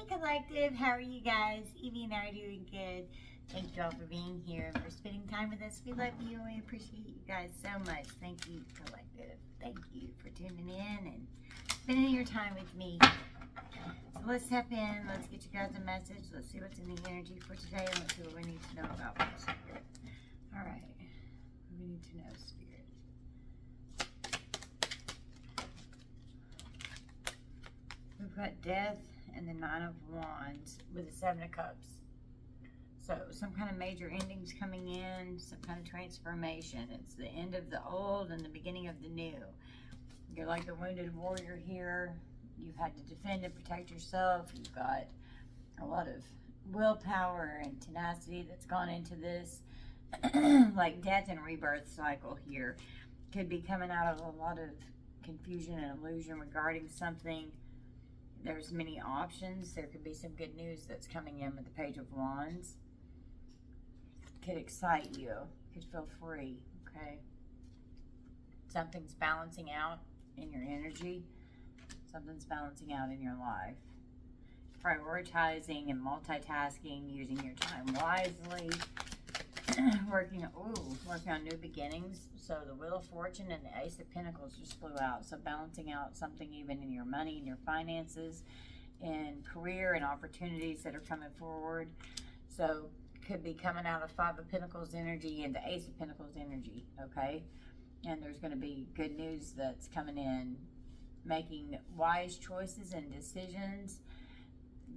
Hey Collective, how are you guys? Evie and I are doing good. Thank you all for being here and for spending time with us. We love you and we appreciate you guys so much. Thank you, Collective. Thank you for tuning in and spending your time with me. So let's step in. Let's get you guys a message. Let's see what's in the energy for today and let's see what we need to know about this spirit. All right. We need to know, Spirit. We've got Death and the Nine of Wands with the Seven of Cups. So some kind of major endings coming in, some kind of transformation. It's the end of the old and the beginning of the new. You're like the wounded warrior here. You've had to defend and protect yourself. You've got a lot of willpower and tenacity that's gone into this. Like death and rebirth cycle here. Could be coming out of a lot of confusion and illusion regarding something. There's many options. There could be some good news that's coming in with the Page of Wands. Could excite you. Could feel free. Okay. Something's balancing out in your energy. Something's balancing out in your life. Prioritizing and multitasking, using your time wisely. working on new beginnings. So the Wheel of Fortune and the Ace of Pentacles just flew out. So balancing out something even in your money and your finances and career and opportunities that are coming forward. So could be coming out of Five of Pentacles energy and the Ace of Pentacles energy, okay? And there's going to be good news that's coming in. Making wise choices and decisions.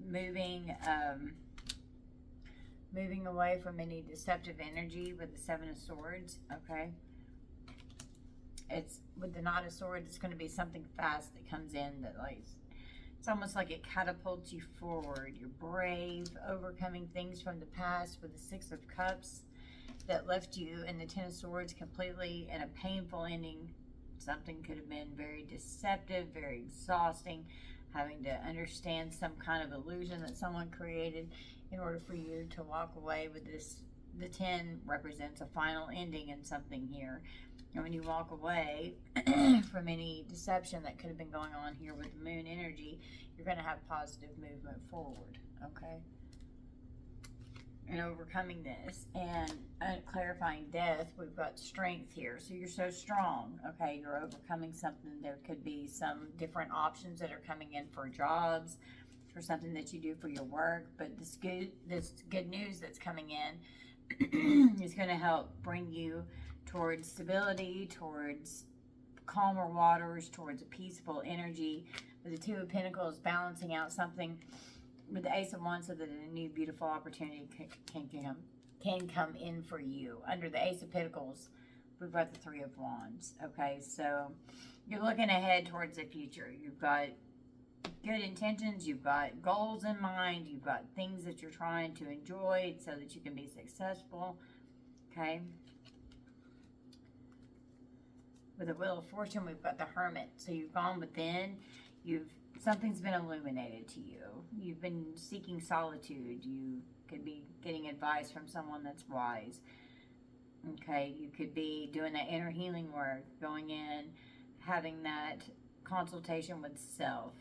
Moving away from any deceptive energy with the Seven of Swords, okay? It's with the Knight of Swords, it's going to be something fast that comes in that, like, it's almost like it catapults you forward. You're brave, overcoming things from the past with the Six of Cups that left you in the Ten of Swords completely in a painful ending. Something could have been very deceptive, very exhausting, having to understand some kind of illusion that someone created in order for you to walk away with this. The 10 represents a final ending in something here. And when you walk away from any deception that could have been going on here with the moon energy, you're going to have positive movement forward, okay? And overcoming this and clarifying death, we've got strength here. So you're so strong, okay? You're overcoming something. There could be some different options that are coming in for jobs, for something that you do for your work. But this good news that's coming in is going to help bring you towards stability, towards calmer waters, towards a peaceful energy. With the Two of Pentacles balancing out something with the Ace of Wands, so that a new beautiful opportunity can come in for you. Under the Ace of Pentacles, we've got the Three of Wands. Okay, so you're looking ahead towards the future. You've got good intentions, you've got goals in mind, you've got things that you're trying to enjoy so that you can be successful. Okay. With the Wheel of Fortune, we've got the Hermit. So you've gone within, something's been illuminated to you. You've been seeking solitude. You could be getting advice from someone that's wise. Okay, you could be doing that inner healing work, going in, having that consultation with self,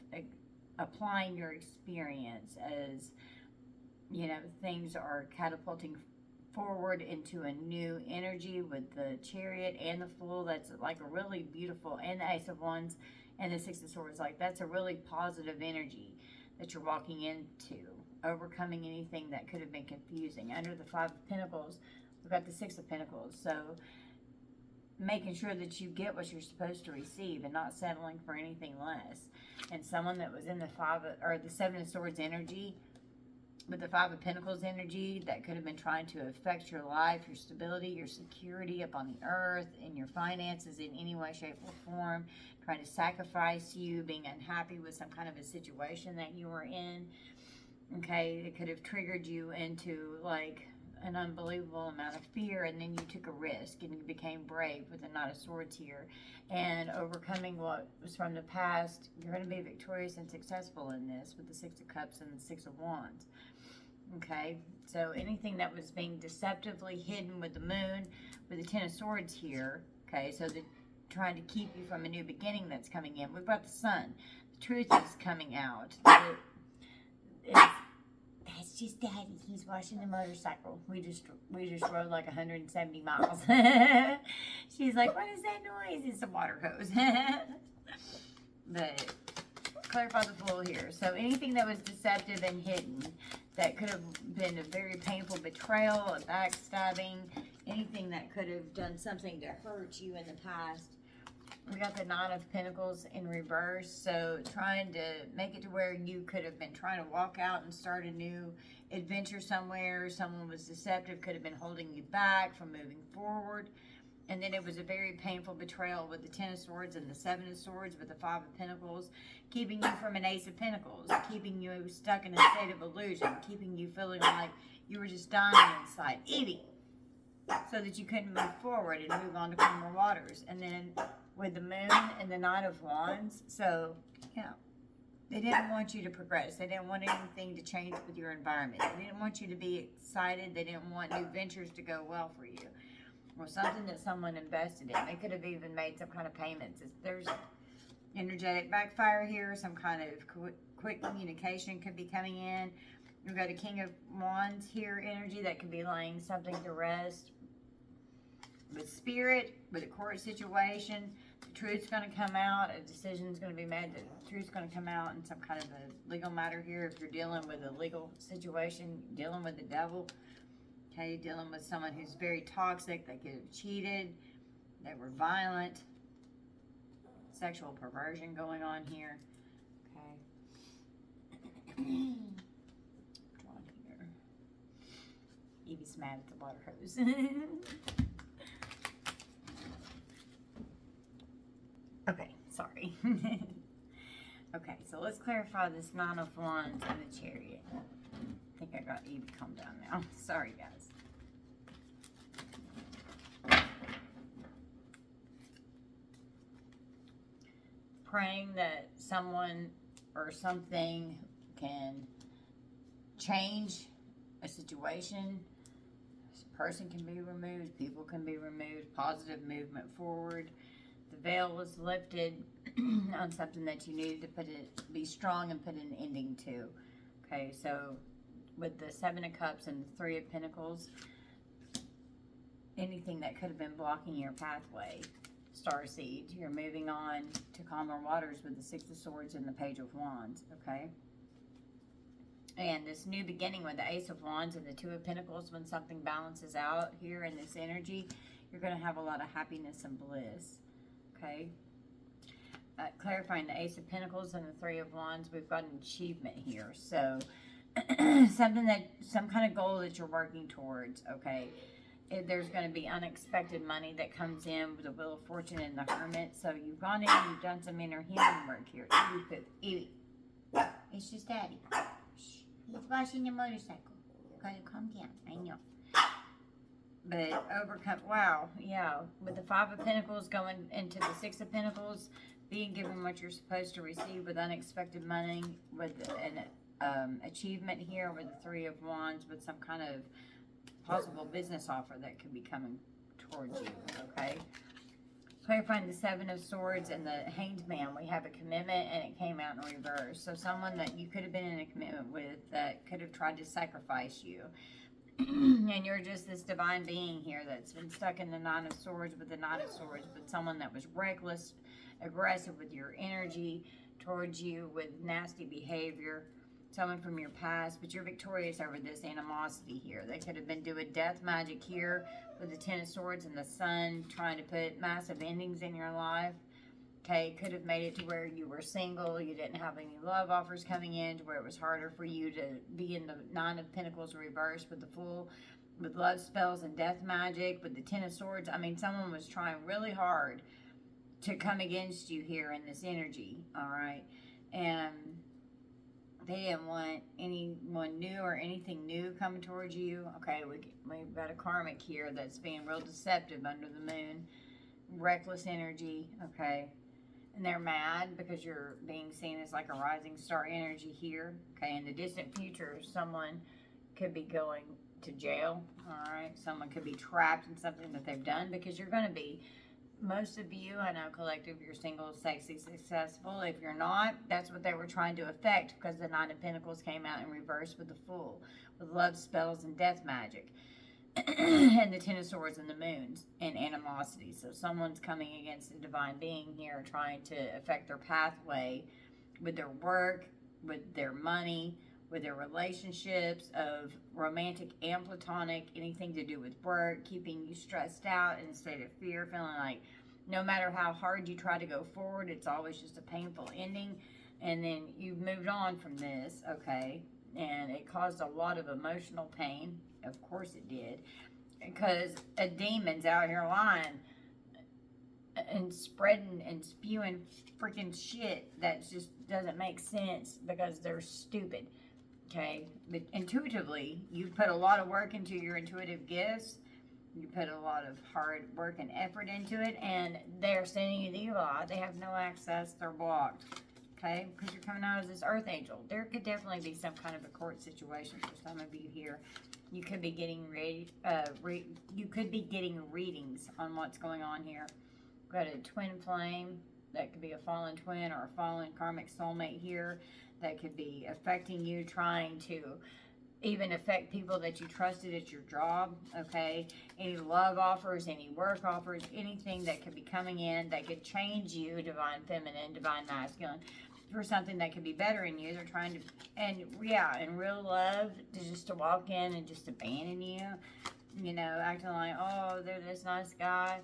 applying your experience as, you know, things are catapulting forward into a new energy with the Chariot and the Fool. That's like a really beautiful, and the Ace of Wands and the Six of Swords. Like, that's a really positive energy that you're walking into, overcoming anything that could have been confusing. Under the Five of Pentacles, we've got the Six of Pentacles. So making sure that you get what you're supposed to receive and not settling for anything less. And someone that was in the Seven of Swords energy with the Five of Pentacles energy that could have been trying to affect your life, your stability, your security up on the earth, in your finances in any way, shape, or form, trying to sacrifice you, being unhappy with some kind of a situation that you were in. Okay, it could have triggered you into like an unbelievable amount of fear, and then you took a risk and you became brave with the Knight of Swords here, and overcoming what was from the past. You're going to be victorious and successful in this with the Six of Cups and the Six of Wands. Okay, so anything that was being deceptively hidden with the Moon, with the Ten of Swords here, okay, so they're trying to keep you from a new beginning that's coming in. We've got the Sun. The truth is coming out. That's just Daddy. He's washing the motorcycle. We just rode like 170 miles. She's like, what is that noise? It's a water hose. But clarify the Fool here. So anything that was deceptive and hidden, that could have been a very painful betrayal, a backstabbing, anything that could have done something to hurt you in the past. We got the Nine of Pentacles in reverse, so trying to make it to where you could have been trying to walk out and start a new adventure somewhere. Someone was deceptive, could have been holding you back from moving forward. And then it was a very painful betrayal with the Ten of Swords and the Seven of Swords with the Five of Pentacles, keeping you from an Ace of Pentacles, keeping you stuck in a state of illusion, keeping you feeling like you were just dying inside, eating, so that you couldn't move forward and move on to calmer waters. And then with the Moon and the Knight of Wands, so, yeah, they didn't want you to progress. They didn't want anything to change with your environment. They didn't want you to be excited. They didn't want new ventures to go well for you, or something that someone invested in. They could have even made some kind of payments. There's energetic backfire here. Some kind of quick communication could be coming in. We've got a King of Wands here energy that could be laying something to rest. With Spirit, with a court situation, the truth's going to come out. A decision's going to be made. The truth's going to come out in some kind of a legal matter here. If you're dealing with a legal situation, dealing with the devil. Okay, dealing with someone who's very toxic. They could have cheated. They were violent. Sexual perversion going on here. Okay. Drawn here. Evie's mad at the water hose. Okay, sorry. Okay, so let's clarify this Nine of Wands and the Chariot. I think I got Evie calmed down now. Sorry, guys. Praying that someone or something can change a situation. A person can be removed. People can be removed. Positive movement forward. The veil was lifted on something that you needed to be strong and put an ending to. Okay, so with the Seven of Cups and the Three of Pentacles, anything that could have been blocking your pathway, starseed, you're moving on to calmer waters with the Six of Swords and the Page of Wands, okay? And this new beginning with the Ace of Wands and the Two of Pentacles, when something balances out here in this energy, you're going to have a lot of happiness and bliss, okay? Clarifying the Ace of Pentacles and the Three of Wands, we've got an achievement here. So some kind of goal that you're working towards, okay? There's going to be unexpected money that comes in with the Wheel of Fortune and the Hermit. So you've gone in and you've done some inner healing work here. Evie, it's just Daddy. He's washing the motorcycle. Gotta calm down. I know. But overcome, wow, yeah. With the Five of Pentacles going into the Six of Pentacles, being given what you're supposed to receive with unexpected money, with an achievement here with the Three of Wands, with some kind of possible business offer that could be coming towards you, okay? Clarifying the Seven of Swords and the Hanged Man, we have a commitment and it came out in reverse. So someone that you could have been in a commitment with that could have tried to sacrifice you. And you're just this divine being here that's been stuck in the Nine of Swords with the Knight of Swords, but someone that was reckless, aggressive with your energy towards you, with nasty behavior, someone from your past, but you're victorious over this animosity here. They could have been doing death magic here with the Ten of Swords and the Sun, trying to put massive endings in your life. Okay, could have made it to where you were single, you didn't have any love offers coming in, to where it was harder for you to be in the Nine of Pentacles reversed with the Fool, with love spells and death magic, with the Ten of Swords. I mean, someone was trying really hard to come against you here in this energy, all right? And they didn't want anyone new or anything new coming towards you. Okay, we've got a Karmic here that's being real deceptive under the moon. Reckless energy, okay? And they're mad because you're being seen as like a rising star energy here. Okay, in the distant future, someone could be going to jail, all right? Someone could be trapped in something that they've done, because you're going to be most of you, I know collective, you're single, sexy, successful. If you're not, that's what they were trying to affect, because the Nine of Pentacles came out in reverse with the Fool, with love spells and death magic. And the Ten of Swords and the Moons and animosity. So someone's coming against a divine being here, trying to affect their pathway with their work, with their money, with their relationships, of romantic and platonic, anything to do with work, keeping you stressed out in a state of fear, feeling like no matter how hard you try to go forward, it's always just a painful ending. And then you've moved on from this, okay? And it caused a lot of emotional pain. Of course it did. Because a demon's out here lying and spreading and spewing freaking shit that just doesn't make sense because they're stupid. Okay? But intuitively, you put a lot of work into your intuitive gifts. You put a lot of hard work and effort into it, and they're sending you the evil eye. They have no access. They're blocked. Okay? Because you're coming out as this earth angel. There could definitely be some kind of a court situation for some of you here. You could be getting you could be getting readings on what's going on here. We've got a twin flame. That could be a fallen twin or a fallen karmic soulmate here. That could be affecting you, trying to even affect people that you trusted at your job, okay? Any love offers, any work offers, anything that could be coming in that could change you, divine feminine, divine masculine, for something that could be better in you. They're trying to, and yeah, in real love, just to walk in and just abandon you, you know, acting like, oh, they're this nice guy,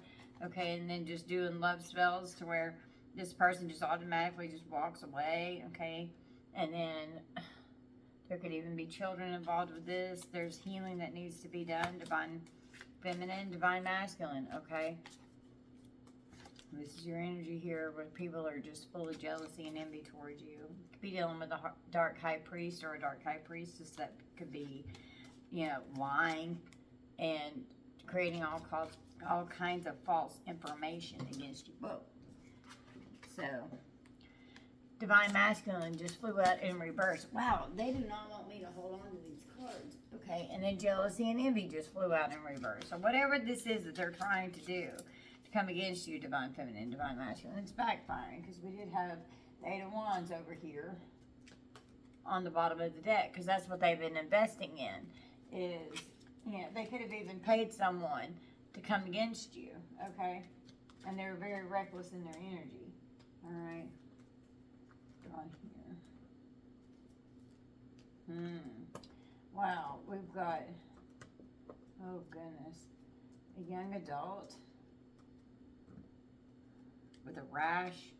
okay, and then just doing love spells to where this person just automatically just walks away, okay, and then there could even be children involved with this. There's healing that needs to be done, divine feminine, divine masculine, okay? This is your energy here where people are just full of jealousy and envy towards you. You could be dealing with a dark high priest or a dark high priestess that could be, you know, lying and creating all kinds of false information against you. Whoa. So, divine masculine just flew out in reverse. Wow, they do not want me to hold on to these cards. Okay, and then jealousy and envy just flew out in reverse. So whatever this is that they're trying to do to come against you, divine feminine, divine masculine, it's backfiring, because we did have the Eight of Wands over here on the bottom of the deck, because that's what they've been investing in. Is, you know, they could have even paid someone to come against you, okay? And they're very reckless in their energy. All right. On here. Wow, we've got, oh goodness, a young adult with a rash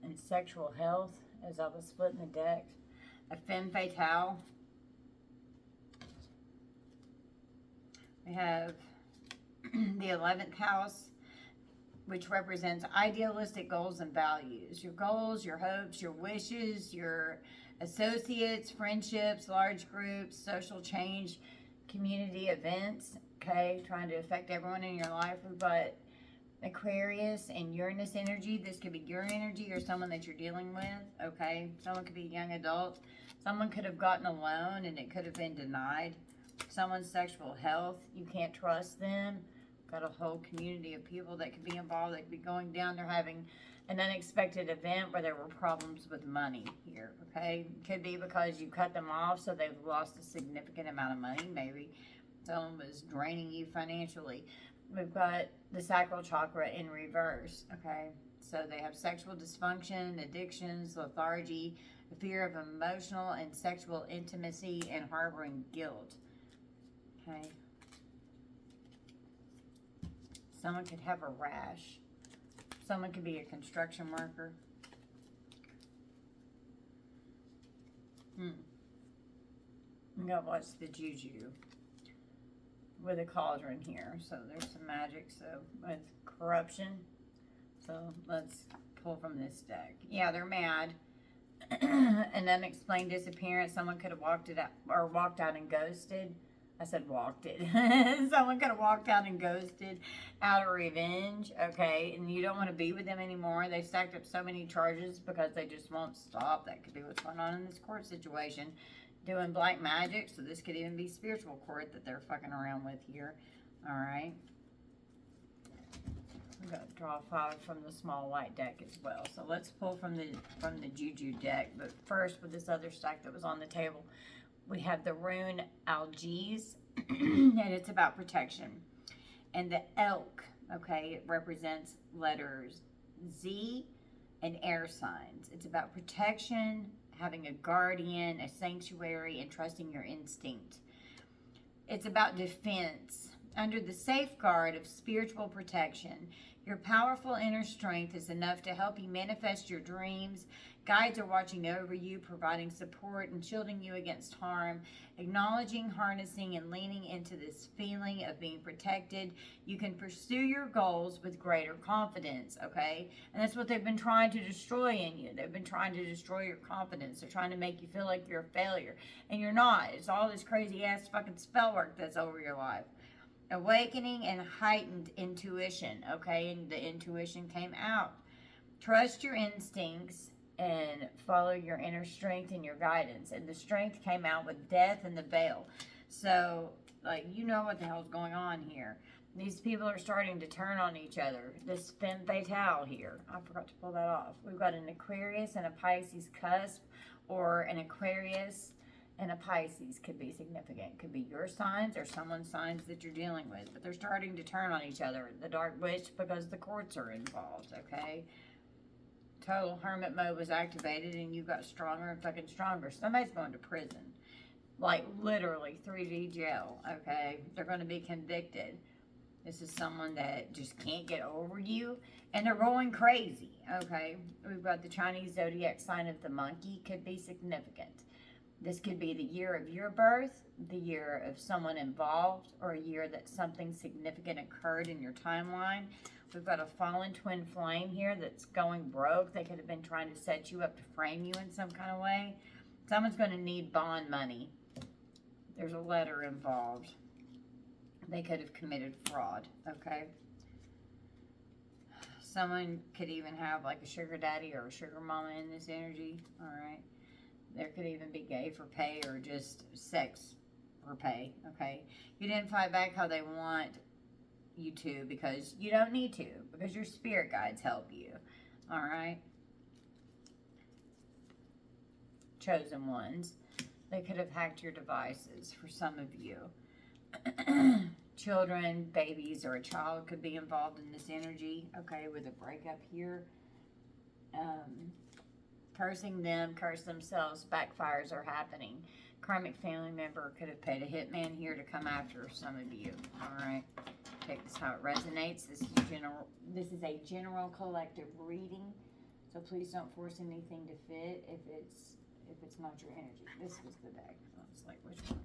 and sexual health, as I was splitting the deck. A femme fatale. We have the 11th house, which represents idealistic goals and values. Your goals, your hopes, your wishes, your associates, friendships, large groups, social change, community events, okay? Trying to affect everyone in your life. We've got Aquarius and Uranus energy. This could be your energy or someone that you're dealing with, okay? Someone could be a young adult. Someone could have gotten a loan and it could have been denied. Someone's sexual health, you can't trust them. Got a whole community of people that could be involved, that could be going down. They're having an unexpected event where there were problems with money here, okay? Could be because you cut them off, so they've lost a significant amount of money. Maybe someone was draining you financially. We've got the sacral chakra in reverse, okay? So they have sexual dysfunction, addictions, lethargy, a fear of emotional and sexual intimacy, and harboring guilt, okay? Someone could have a rash. Someone could be a construction worker. I'm gonna watch the juju with a cauldron here. So there's some magic. So with corruption. So let's pull from this deck. Yeah, they're mad. An unexplained disappearance. Someone could have walked out and ghosted. I said walked it. Someone could have walked out and ghosted out of revenge, okay? And you don't want to be with them anymore. They stacked up so many charges because they just won't stop. That could be what's going on in this court situation. Doing black magic, so this could even be spiritual court that they're fucking around with here. All right. I'm going to draw 5 from the small white deck as well. So let's pull from the Juju deck. But first, with this other stack that was on the table, we have the rune Algiz, and it's about protection. And the elk, okay, it represents letters Z and air signs. It's about protection, having a guardian, a sanctuary, and trusting your instinct. It's about defense. Under the safeguard of spiritual protection, your powerful inner strength is enough to help you manifest your dreams. Guides are watching over you, providing support and shielding you against harm. Acknowledging, harnessing, and leaning into this feeling of being protected, you can pursue your goals with greater confidence, okay? And that's what they've been trying to destroy in you. They've been trying to destroy your confidence. They're trying to make you feel like you're a failure. And you're not. It's all this crazy-ass fucking spell work that's over your life. Awakening and heightened intuition, okay? And the intuition came out. Trust your instincts and follow your inner strength and your guidance. And the strength came out with death and the veil. So, like, you know what the hell's going on here. These people are starting to turn on each other. This femme fatale here. I forgot to pull that off. We've got an Aquarius and a Pisces cusp, or an Aquarius and a Pisces could be significant. Could be your signs or someone's signs that you're dealing with. But they're starting to turn on each other. The Dark Witch, because the courts are involved, okay? Total hermit mode was activated and you got stronger and fucking stronger. Somebody's going to prison. Like, literally, 3D jail, okay? They're going to be convicted. This is someone that just can't get over you. And they're going crazy, okay? We've got the Chinese zodiac sign of the monkey. Could be significant. This could be the year of your birth, the year of someone involved, or a year that something significant occurred in your timeline. We've got a fallen twin flame here that's going broke. They could have been trying to set you up to frame you in some kind of way. Someone's going to need bond money. There's a letter involved. They could have committed fraud, okay? Someone could even have like a sugar daddy or a sugar mama in this energy, all right? There could even be gay for pay or just sex for pay, okay? You didn't fight back how they want you to, because you don't need to, because your spirit guides help you, all right? Chosen ones. They could have hacked your devices for some of you. Children, babies, or a child could be involved in this energy, okay, with a breakup here. Cursing them, curse themselves, backfires are happening. Karmic family member could have paid a hitman here to come after some of you, all right? Take this how it resonates. This is a general collective reading, so please don't force anything to fit if it's not your energy. This was the deck. I was like, which one?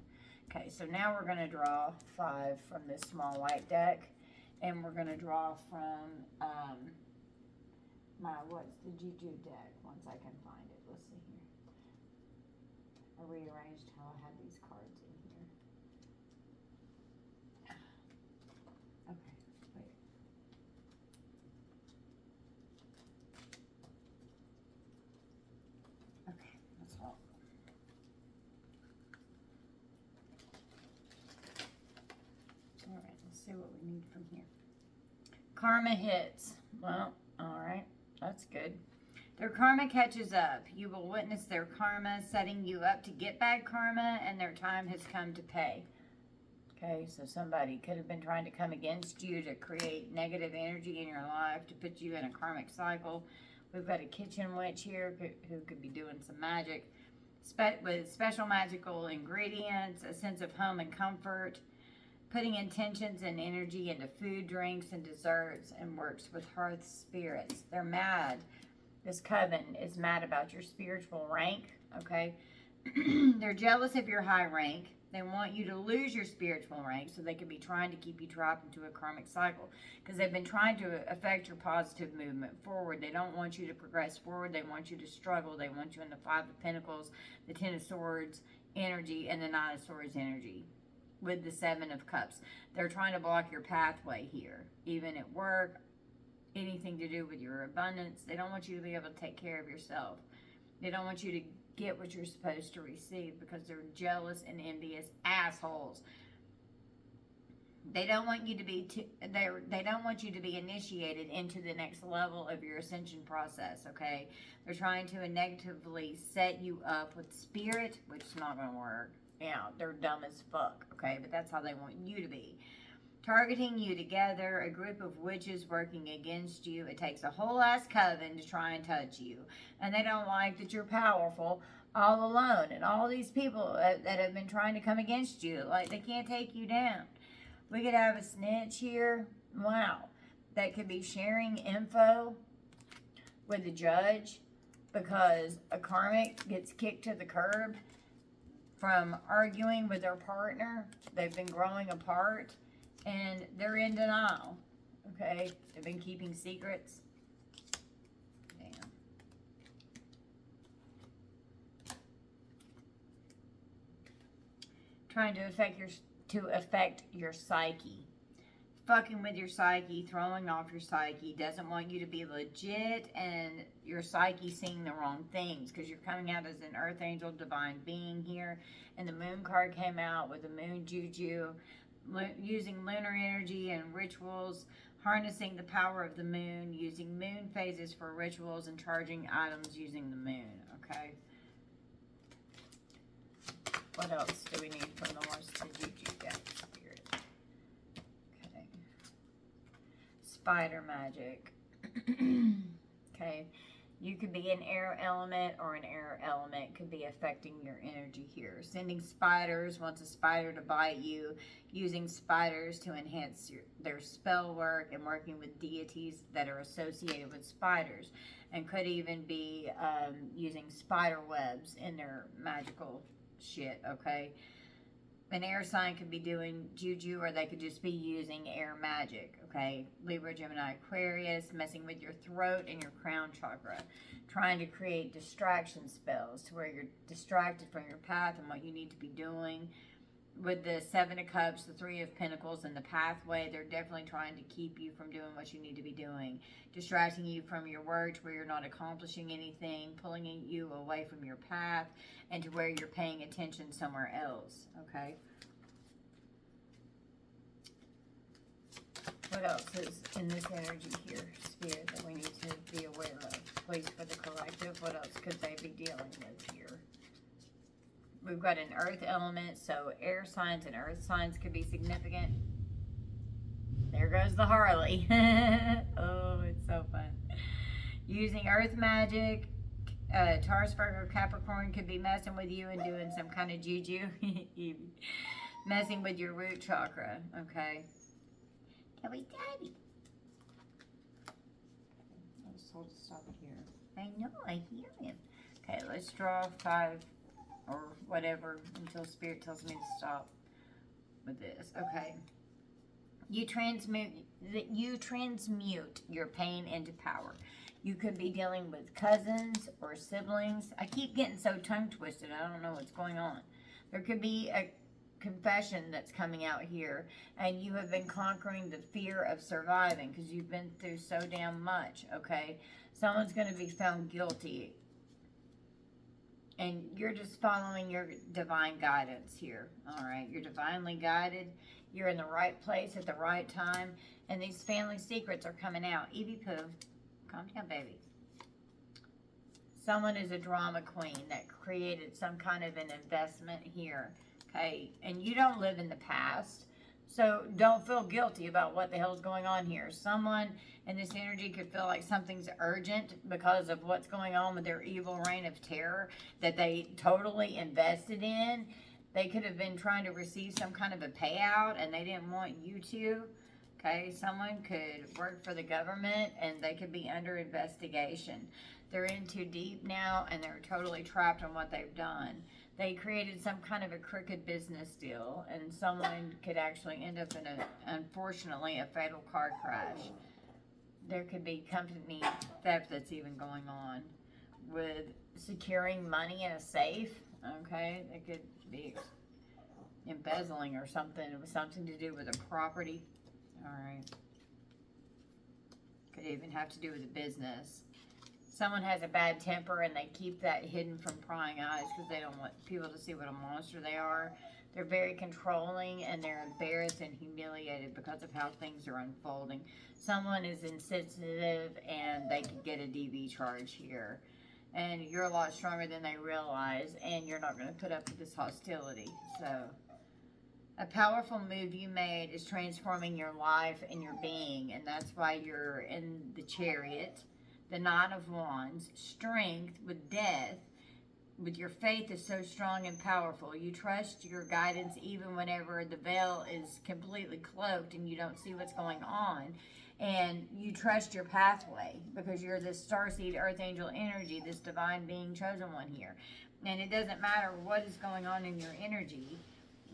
Okay, so now we're going to draw 5 from this small white deck, and we're going to draw from what's the Juju deck, once I can find it. Let's see here. I rearranged how I had these cards in here. Okay, wait. Okay, that's all. All right, let's see what we need from here. Karma hits. Well, all right, that's good. Their karma catches up. You will witness their karma setting you up to get bad karma, and their time has come to pay. Okay, so somebody could have been trying to come against you to create negative energy in your life, to put you in a karmic cycle. We've got a kitchen witch here who could be doing some magic with special magical ingredients, a sense of home and comfort, putting intentions and energy into food, drinks, and desserts, and works with hearth spirits. They're mad. This coven is mad about your spiritual rank, okay? They're jealous of your high rank. They want you to lose your spiritual rank so they could be trying to keep you trapped into a karmic cycle, because they've been trying to affect your positive movement forward. They don't want you to progress forward. They want you to struggle. They want you in the 5 of Pentacles, the 10 of Swords energy, and the 9 of Swords energy with the 7 of Cups. They're trying to block your pathway here, even at work, anything to do with your abundance. They don't want you to be able to take care of yourself. They don't want you to get what you're supposed to receive, because they're jealous and envious assholes. They don't want you to be they don't want you to be initiated into the next level of your ascension process, okay? They're trying to negatively set you up with spirit, which is not going to work. Yeah, they're dumb as fuck, okay? But that's how they want you to be. Targeting you together, a group of witches working against you. It takes a whole ass coven to try and touch you. And they don't like that you're powerful all alone. And all these people that have been trying to come against you, like, they can't take you down. We could have a snitch here. Wow. That could be sharing info with the judge because a karmic gets kicked to the curb from arguing with their partner. They've been growing apart and they're in denial. Okay? They've been keeping secrets. Damn. Trying to affect your psyche. Fucking with your psyche, throwing off your psyche, doesn't want you to be legit, and your psyche seeing the wrong things because you're coming out as an earth angel, divine being here, and the moon card came out with the moon juju, using lunar energy and rituals, harnessing the power of the moon, using moon phases for rituals, and charging items using the moon, okay? What else do we need from the horse to juju deck spirit? Okay. Spider magic. Okay. You could be an air element or an air element could be affecting your energy here. Sending spiders, wants a spider to bite you, using spiders to enhance their spell work, and working with deities that are associated with spiders. And could even be using spider webs in their magical shit, okay? An air sign could be doing juju, or they could just be using air magic, okay? Libra, Gemini, Aquarius, messing with your throat and your crown chakra, trying to create distraction spells to where you're distracted from your path and what you need to be doing. With the Seven of Cups, the Three of Pentacles, and the pathway, they're definitely trying to keep you from doing what you need to be doing. Distracting you from your work to where you're not accomplishing anything, pulling you away from your path, and to where you're paying attention somewhere else, okay? What else is in this energy here, Spirit, that we need to be aware of? Please, for the collective, what else could they be dealing with here? We've got an earth element, so air signs and earth signs could be significant. There goes the Harley. Oh, it's so fun. Using earth magic. Taurus, Virgo, Capricorn could be messing with you and doing some kind of juju. Messing with your root chakra, okay? Daddy. I was told to stop it here. I know, I hear him. Okay, let's draw 5 or whatever until Spirit tells me to stop with this. Okay. You transmute your pain into power. You could be dealing with cousins or siblings. I keep getting so tongue twisted. I don't know what's going on. There could be a confession that's coming out here, and you have been conquering the fear of surviving because you've been through so damn much, okay? Someone's going to be found guilty, and you're just following your divine guidance here, all right? You're divinely guided. You're in the right place at the right time, and these family secrets are coming out. Evie Pooh, calm down, baby. Someone is a drama queen that created some kind of an investment here, okay? And you don't live in the past, so don't feel guilty about what the hell's going on here. Someone in this energy could feel like something's urgent because of what's going on with their evil reign of terror that they totally invested in. They could have been trying to receive some kind of a payout and they didn't want you to. Okay, someone could work for the government and they could be under investigation. They're in too deep now and they're totally trapped on what they've done. They created some kind of a crooked business deal and someone could actually end up in unfortunately, a fatal car crash. There could be company theft that's even going on with securing money in a safe. Okay, it could be embezzling or something. It was something to do with a property. All right. Could even have to do with a business. Someone has a bad temper and they keep that hidden from prying eyes because they don't want people to see what a monster they are. They're very controlling and they're embarrassed and humiliated because of how things are unfolding. Someone is insensitive and they could get a DV charge here. And you're a lot stronger than they realize, and you're not going to put up with this hostility. So, a powerful move you made is transforming your life and your being, and that's why you're in the Chariot, the Nine of Wands, strength with death. With your faith is so strong and powerful. You trust your guidance even whenever the veil is completely cloaked and you don't see what's going on. And you trust your pathway because you're this starseed earth angel energy, this divine being chosen one here. And it doesn't matter what is going on in your energy,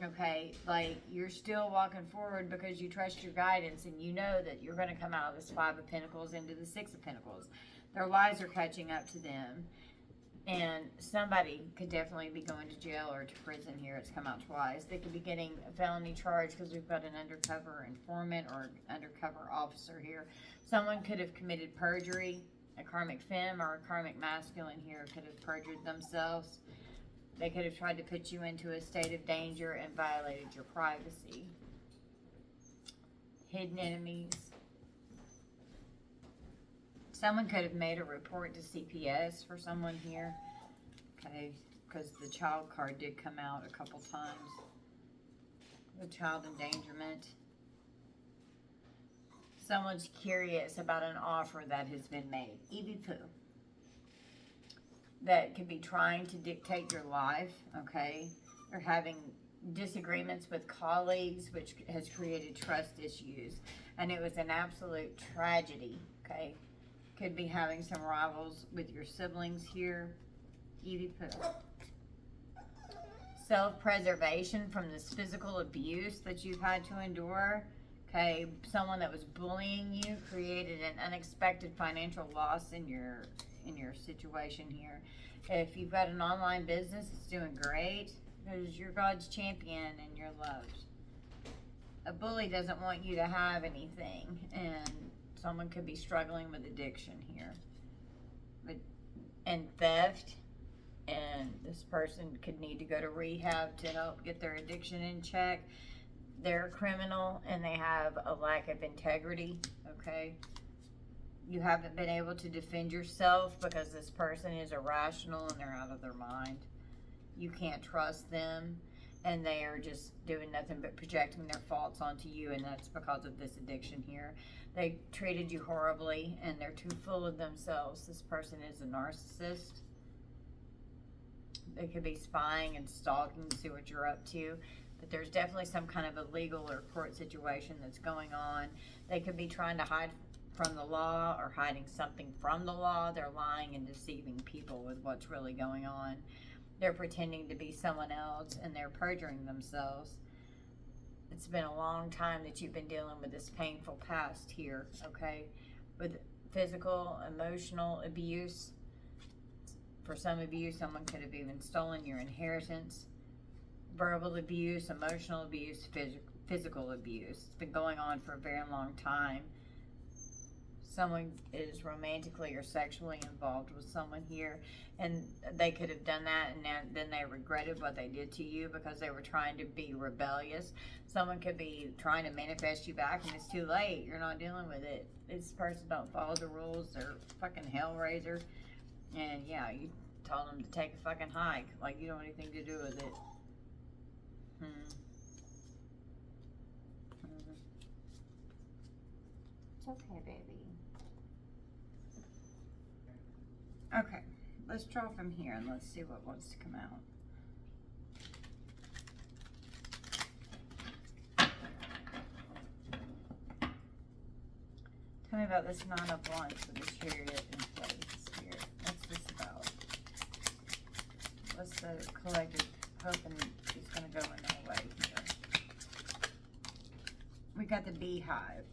okay? Like, you're still walking forward because you trust your guidance and you know that you're going to come out of this Five of Pentacles into the Six of Pentacles. Their lies are catching up to them. And somebody could definitely be going to jail or to prison here. It's come out twice. They could be getting a felony charge because we've got an undercover informant or undercover officer here. Someone could have committed perjury. A karmic femme or a karmic masculine here could have perjured themselves. They could have tried to put you into a state of danger and violated your privacy. Hidden enemies. Someone could have made a report to CPS for someone here, okay, because the child card did come out a couple times. The child endangerment. Someone's curious about an offer that has been made. Evie Pooh. That could be trying to dictate your life, okay? They're having disagreements with colleagues, which has created trust issues. And it was an absolute tragedy, okay? Could be having some rivals with your siblings here. Evie Pooh. Self-preservation from this physical abuse that you've had to endure. Okay, someone that was bullying you created an unexpected financial loss in your situation here. If you've got an online business, it's doing great because you're God's champion and you're loved. A bully doesn't want you to have anything, and someone could be struggling with addiction here, and theft, and this person could need to go to rehab to help get their addiction in check. They're a criminal and they have a lack of integrity, okay? You haven't been able to defend yourself because this person is irrational and they're out of their mind. You can't trust them, and they are just doing nothing but projecting their faults onto you, and that's because of this addiction here. They treated you horribly, and they're too full of themselves. This person is a narcissist. They could be spying and stalking to see what you're up to, but there's definitely some kind of a legal or court situation that's going on. They could be trying to hide from the law or hiding something from the law. They're lying and deceiving people with what's really going on. They're pretending to be someone else, and they're perjuring themselves. It's been a long time that you've been dealing with this painful past here, okay? With physical, emotional abuse. For some of you, someone could have even stolen your inheritance. Verbal abuse, emotional abuse, physical abuse. It's been going on for a very long time. Someone is romantically or sexually involved with someone here, and they could have done that, and then they regretted what they did to you because they were trying to be rebellious. Someone could be trying to manifest you back, and it's too late. You're not dealing with it. This person don't follow the rules. They're fucking hellraiser, and yeah, you told them to take a fucking hike like you don't have anything to do with it. It's okay, baby. Okay, let's draw from here and let's see what wants to come out. Tell me about this Nine of Wands with this Chariot in place here. What's this about? What's the collective hoping is going to go in their way here? We got the Beehive,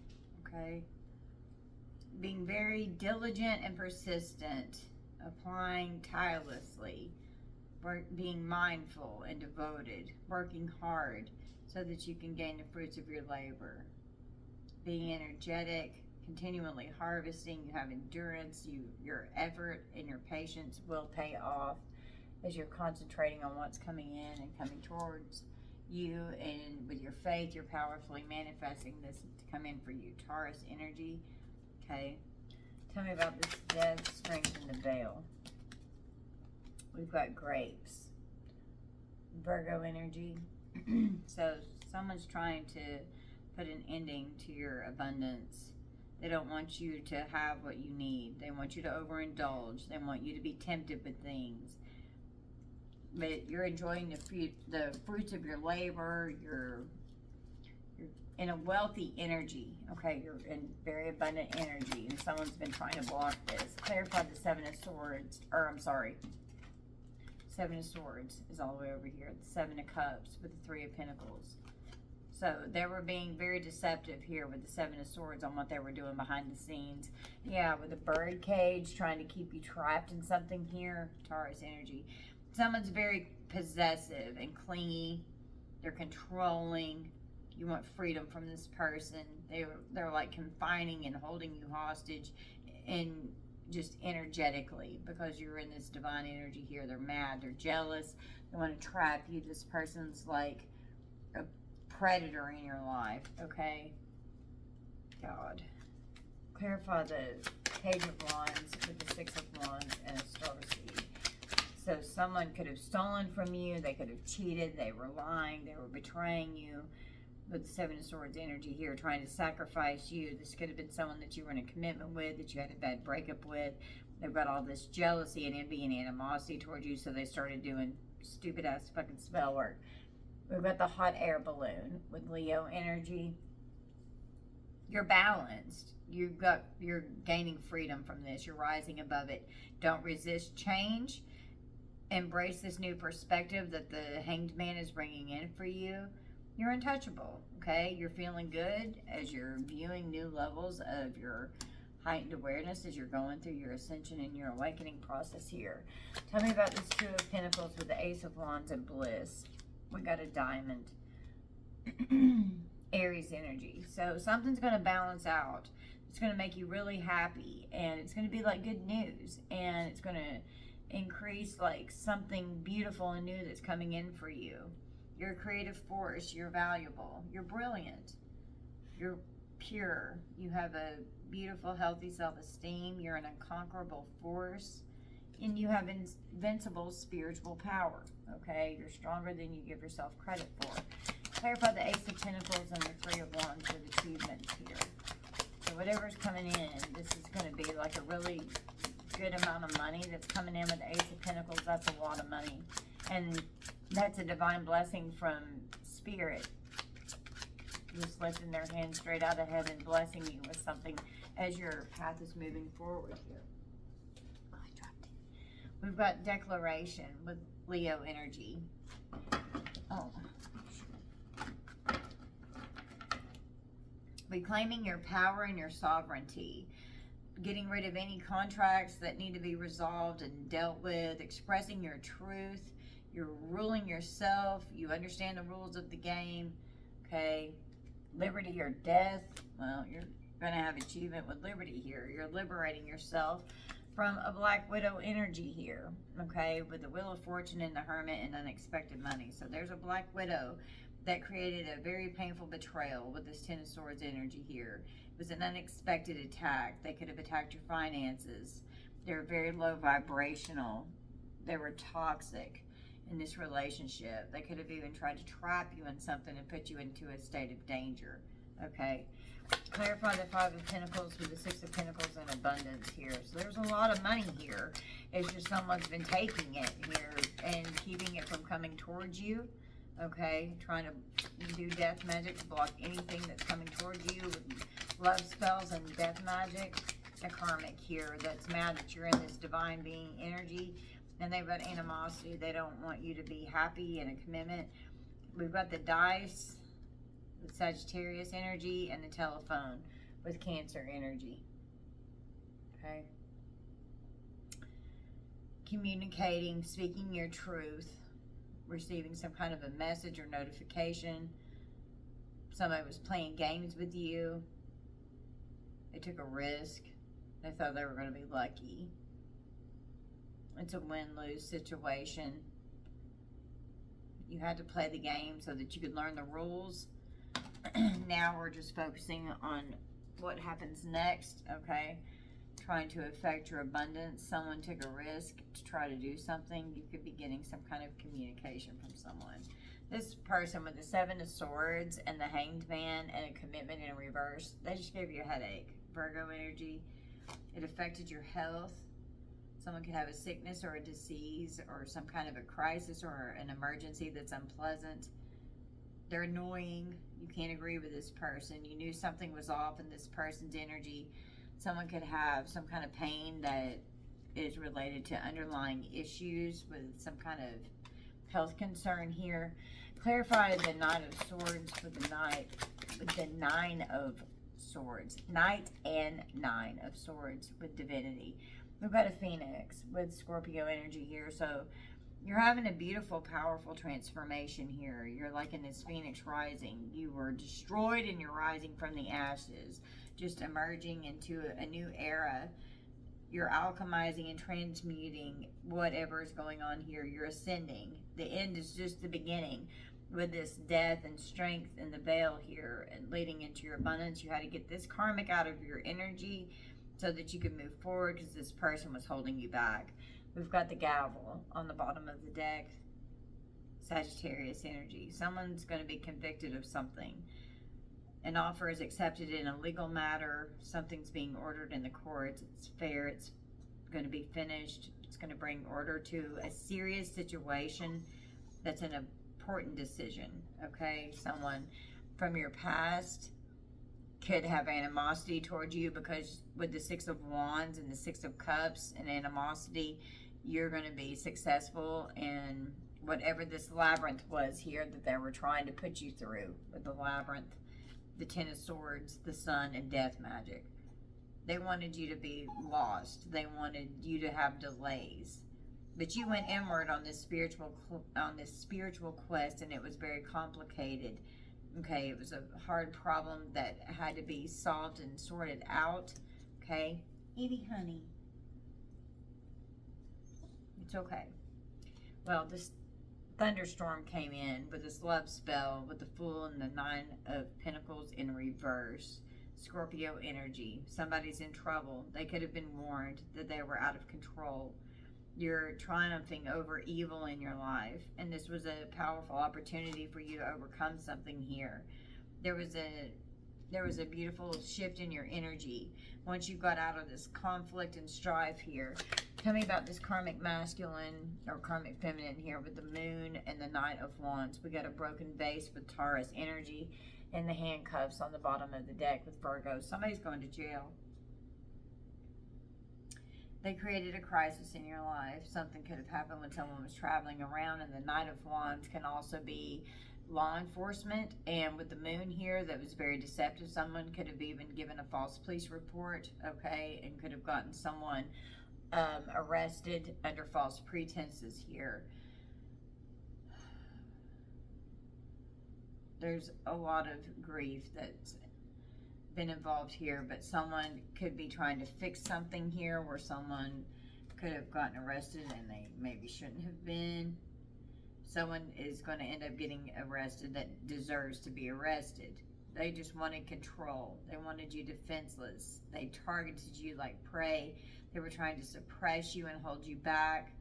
okay? Being very diligent and persistent. Applying tirelessly, being mindful and devoted, working hard so that you can gain the fruits of your labor, being energetic, continually harvesting. You have endurance. Your effort and your patience will pay off as you're concentrating on what's coming in and coming towards you. And with your faith, you're powerfully manifesting this to come in for you. Taurus energy. Okay. Tell me about this death, strength, and the veil. We've got grapes. Virgo energy. So someone's trying to put an ending to your abundance. They don't want you to have what you need. They want you to overindulge. They want you to be tempted with things. But you're enjoying the fruits of your labor. You're in a wealthy energy. Okay, you're in very abundant energy, and someone's been trying to block this. Clarify the Seven of Swords, or I'm sorry, Seven of Swords is all the way over here. The Seven of Cups with the Three of Pentacles. So they were being very deceptive here with the Seven of Swords on what they were doing behind the scenes. Yeah, with a bird cage, trying to keep you trapped in something here. Taurus energy. Someone's very possessive and clingy. They're controlling. You want freedom from this person. They're like confining and holding you hostage, and just energetically, because you're in this divine energy here. They're mad. They're jealous. They want to trap you. This person's like a predator in your life. Okay. God. Clarify the Page of Wands with the Six of Wands and a Star Seed. So someone could have stolen from you. They could have cheated. They were lying. They were betraying you. With the Seven of Swords energy here, trying to sacrifice you. This could have been someone that you were in a commitment with, that you had a bad breakup with. They've got all this jealousy and envy and animosity towards you, so they started doing stupid ass fucking spell work. We've got the hot air balloon with Leo energy. You're balanced. You're gaining freedom from this. You're rising above it. Don't resist change. Embrace this new perspective that the Hanged Man is bringing in for you. You're untouchable, okay? You're feeling good as you're viewing new levels of your heightened awareness as you're going through your ascension and your awakening process here. Tell me about this Two of Pentacles with the Ace of Wands and Bliss. We got a Diamond. Aries energy. So something's going to balance out. It's going to make you really happy, and it's going to be like good news, and it's going to increase like something beautiful and new that's coming in for you. You're a creative force. You're valuable. You're brilliant. You're pure. You have a beautiful, healthy self-esteem. You're an unconquerable force. And you have invincible spiritual power. Okay? You're stronger than you give yourself credit for. Clarify the Ace of Pentacles and the Three of Wands with achievements here. So whatever's coming in, this is going to be like a really good amount of money that's coming in with the Ace of Pentacles. That's a lot of money. And that's a divine blessing from Spirit. Just lifting their hand straight out of heaven, blessing you with something as your path is moving forward here. Oh, I dropped it. We've got Declaration with Leo energy. Oh. Reclaiming your power and your sovereignty. Getting rid of any contracts that need to be resolved and dealt with. Expressing your truth. You're ruling yourself. You understand the rules of the game. Okay. Liberty or death. Well, you're going to have achievement with liberty here. You're liberating yourself from a Black Widow energy here. Okay. With the Wheel of Fortune and the Hermit and unexpected money. So there's a Black Widow that created a very painful betrayal with this Ten of Swords energy here. It was an unexpected attack. They could have attacked your finances. They were very low vibrational. They were toxic in this relationship. They could have even tried to trap you in something and put you into a state of danger. Okay. Clarify the Five of Pentacles with the Six of Pentacles and abundance here. So there's a lot of money here. It's just someone's been taking it here and keeping it from coming towards you. Okay. Trying to do death magic to block anything that's coming towards you with love spells and death magic. A Karmic here that's mad that you're in this divine being energy. And they've got animosity. They don't want you to be happy in a commitment. We've got the Dice with Sagittarius energy and the Telephone with Cancer energy. Okay. Communicating, speaking your truth, receiving some kind of a message or notification. Somebody was playing games with you. They took a risk. They thought they were going to be lucky. It's a win-lose situation. You had to play the game so that you could learn the rules. Now we're just focusing on what happens next, okay? Trying to affect your abundance. Someone took a risk to try to do something. You could be getting some kind of communication from someone. This person with the 7 of Swords and the Hanged Man and a commitment in reverse, they just gave you a headache. Virgo energy. It affected your health. Someone could have a sickness or a disease or some kind of a crisis or an emergency that's unpleasant. They're annoying. You can't agree with this person. You knew something was off in this person's energy. Someone could have some kind of pain that is related to underlying issues with some kind of health concern here. Clarify the Knight of Swords with the 9 of Swords. Knight and 9 of Swords with divinity. We've got a Phoenix with Scorpio energy here. So you're having a beautiful, powerful transformation here. You're like in this Phoenix rising. You were destroyed and you're rising from the ashes. Just emerging into a new era. You're alchemizing and transmuting whatever is going on here. You're ascending. The end is just the beginning. With this death and strength and the veil here and leading into your abundance, you had to get this karmic out of your energy so that you could move forward because this person was holding you back. We've got the gavel on the bottom of the deck. Sagittarius energy. Someone's going to be convicted of something. An offer is accepted in a legal matter. Something's being ordered in the courts. It's fair. It's going to be finished. It's going to bring order to a serious situation that's an important decision. Okay? Someone from your past could have animosity towards you because with the 6 of Wands and the 6 of Cups and animosity, you're going to be successful in whatever this labyrinth was here that they were trying to put you through with the labyrinth. The 10 of Swords, the Sun, and Death magic. They wanted you to be lost. They wanted you to have delays. But you went inward on this spiritual quest, and it was very complicated. Okay, it was a hard problem that had to be solved and sorted out. Okay, Evie, honey, it's okay. Well, this thunderstorm came in with this love spell with the Fool and the 9 of Pentacles in reverse. Scorpio energy. Somebody's in trouble. They could have been warned that they were out of control. You're triumphing over evil in your life, and this was a powerful opportunity for you to overcome something here. There was a beautiful shift in your energy once you got out of this conflict and strife here. Tell me about this karmic masculine or karmic feminine here with the Moon and the Knight of Wands. We got a broken vase with Taurus energy and the handcuffs on the bottom of the deck with Virgo. Somebody's going to jail. They created a crisis in your life. Something could have happened when someone was traveling around, and the Knight of Wands can also be law enforcement. And with the Moon here, that was very deceptive. Someone could have even given a false police report, okay, and could have gotten someone arrested under false pretenses here. There's a lot of grief that's been involved here, but someone could be trying to fix something here where someone could have gotten arrested and they maybe shouldn't have been. Someone is going to end up getting arrested that deserves to be arrested. They just wanted control. They wanted you defenseless. They targeted you like prey. They were trying to suppress you and hold you back,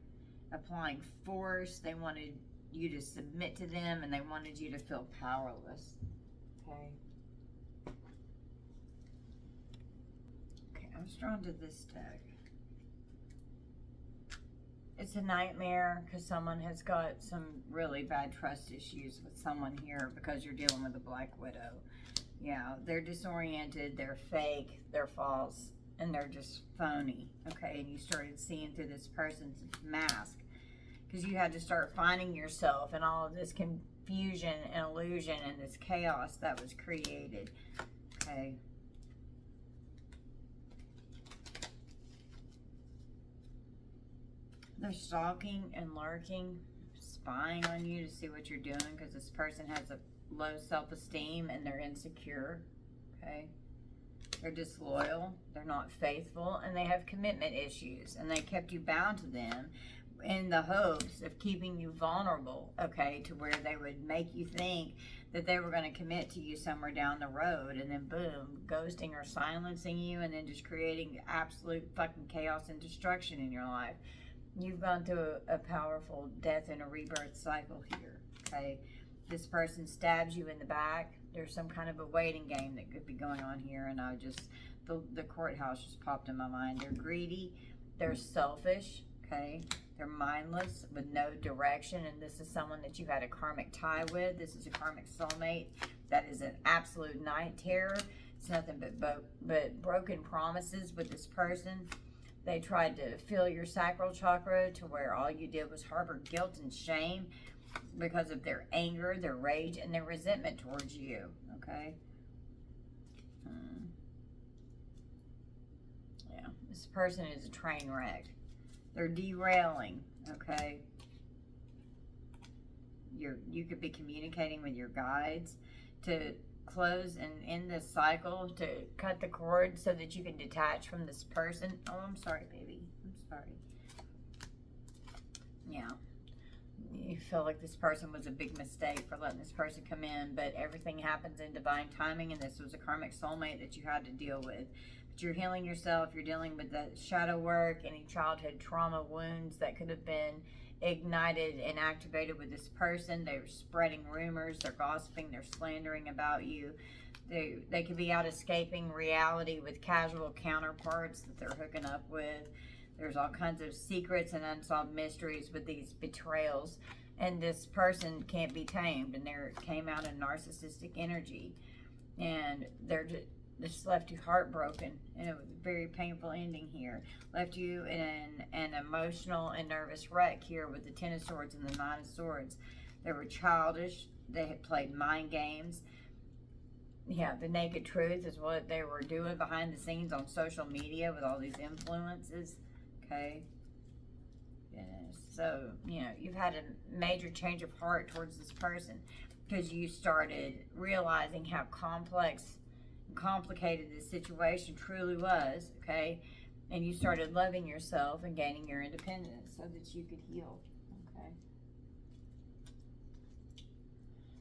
applying force. They wanted you to submit to them, and they wanted you to feel powerless. Okay. I was drawn to this deck. It's a nightmare because someone has got some really bad trust issues with someone here because you're dealing with a Black Widow. Yeah, they're disoriented, they're fake, they're false, and they're just phony. Okay, and you started seeing through this person's mask because you had to start finding yourself in all of this confusion and illusion and this chaos that was created. Okay. They're stalking and lurking, spying on you to see what you're doing because this person has a low self-esteem and they're insecure, okay? They're disloyal, they're not faithful, and they have commitment issues, and they kept you bound to them in the hopes of keeping you vulnerable, okay, to where they would make you think that they were going to commit to you somewhere down the road, and then boom, ghosting or silencing you, and then just creating absolute fucking chaos and destruction in your life. You've gone through a powerful death and a rebirth cycle here, okay? This person stabs you in the back. There's some kind of a waiting game that could be going on here, and the courthouse just popped in my mind. They're greedy, they're selfish, okay? They're mindless with no direction, and this is someone that you had a karmic tie with. This is a karmic soulmate that is an absolute night terror. It's nothing but broken promises with this person. They tried to fill your sacral chakra to where all you did was harbor guilt and shame because of their anger, their rage, and their resentment towards you, okay? Yeah, this person is a train wreck. They're derailing, okay? You could be communicating with your guides to close and end this cycle, to cut the cord so that you can detach from this person. Oh, I'm sorry, baby. I'm sorry. Yeah. You feel like this person was a big mistake for letting this person come in, but everything happens in divine timing, and this was a karmic soulmate that you had to deal with. But you're healing yourself. You're dealing with the shadow work, any childhood trauma wounds that could have been ignited and activated with this person. They're spreading rumors, they're gossiping, they're slandering about you. They could be out escaping reality with casual counterparts that they're hooking up with. There's all kinds of secrets and unsolved mysteries with these betrayals, and this person can't be tamed, and they came out in narcissistic energy, and they're just left you heartbroken, and it was a very painful ending here. Left you in an emotional and nervous wreck here with the Ten of Swords and the Nine of Swords. They were childish. They had played mind games. Yeah, the naked truth is what they were doing behind the scenes on social media with all these influences. Okay. Yes. So, you've had a major change of heart towards this person because you started realizing how complex and complicated this situation truly was, okay? And you started loving yourself and gaining your independence so that you could heal, okay?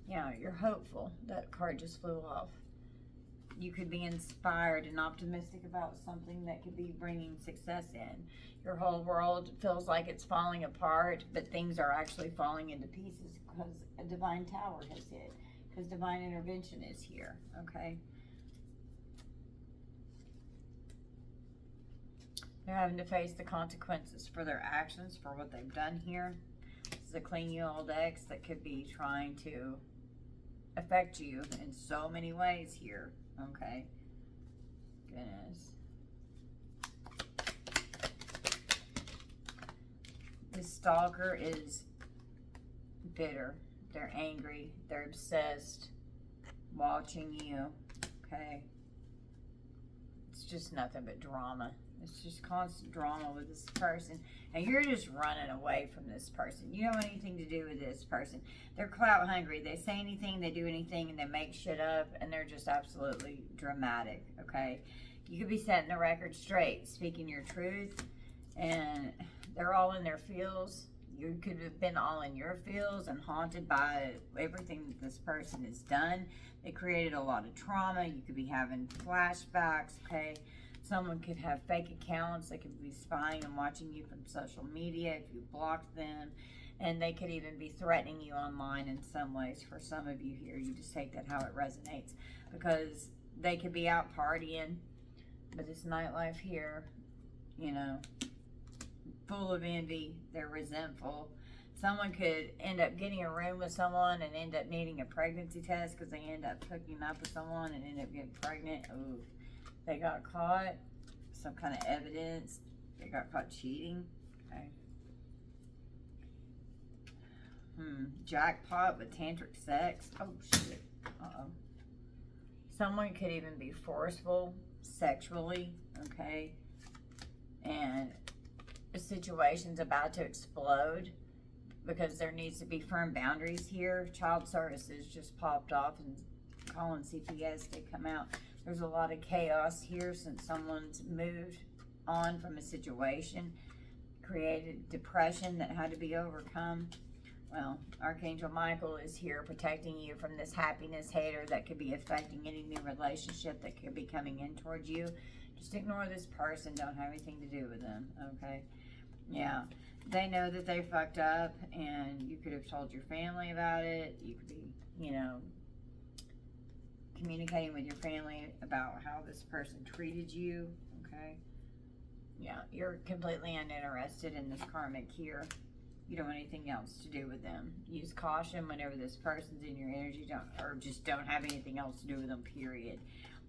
Yeah, you're hopeful. That card just flew off. You could be inspired and optimistic about something that could be bringing success in. Your whole world feels like it's falling apart, but things are actually falling into pieces because a divine tower has hit, because divine intervention is here, okay? They're having to face the consequences for their actions, for what they've done here. This is a clean you old ex that could be trying to affect you in so many ways here, okay? Goodness. This stalker is bitter. They're angry. They're obsessed. Watching you, okay? It's just nothing but drama. It's just constant drama with this person. And you're just running away from this person. You don't want anything to do with this person. They're clout hungry. They say anything, they do anything, and they make shit up, and they're just absolutely dramatic, okay? You could be setting the record straight, speaking your truth, and they're all in their feels. You could have been all in your feels and haunted by everything that this person has done. They created a lot of trauma. You could be having flashbacks, okay? Someone could have fake accounts. They could be spying and watching you from social media if you blocked them. And they could even be threatening you online in some ways. For some of you here, you just take that how it resonates. Because they could be out partying, but this nightlife here, full of envy. They're resentful. Someone could end up getting a room with someone and end up needing a pregnancy test because they end up hooking up with someone and end up getting pregnant. Ooh. They got caught, some kind of evidence. They got caught cheating. Okay. Jackpot with tantric sex. Oh shit. Uh-oh. Someone could even be forceful sexually, okay? And the situation's about to explode because there needs to be firm boundaries here. Child services just popped off and calling CPS to come out. There's a lot of chaos here since someone's moved on from a situation, created depression that had to be overcome. Well, Archangel Michael is here protecting you from this happiness hater that could be affecting any new relationship that could be coming in towards you. Just ignore this person. Don't have anything to do with them, okay? Yeah. They know that they fucked up, and you could have told your family about it. You could be, you know, communicating with your family about how this person treated you, okay? Yeah, you're completely uninterested in this karmic here. You don't want anything else to do with them. Use caution whenever this person's in your energy, or just don't have anything else to do with them, period.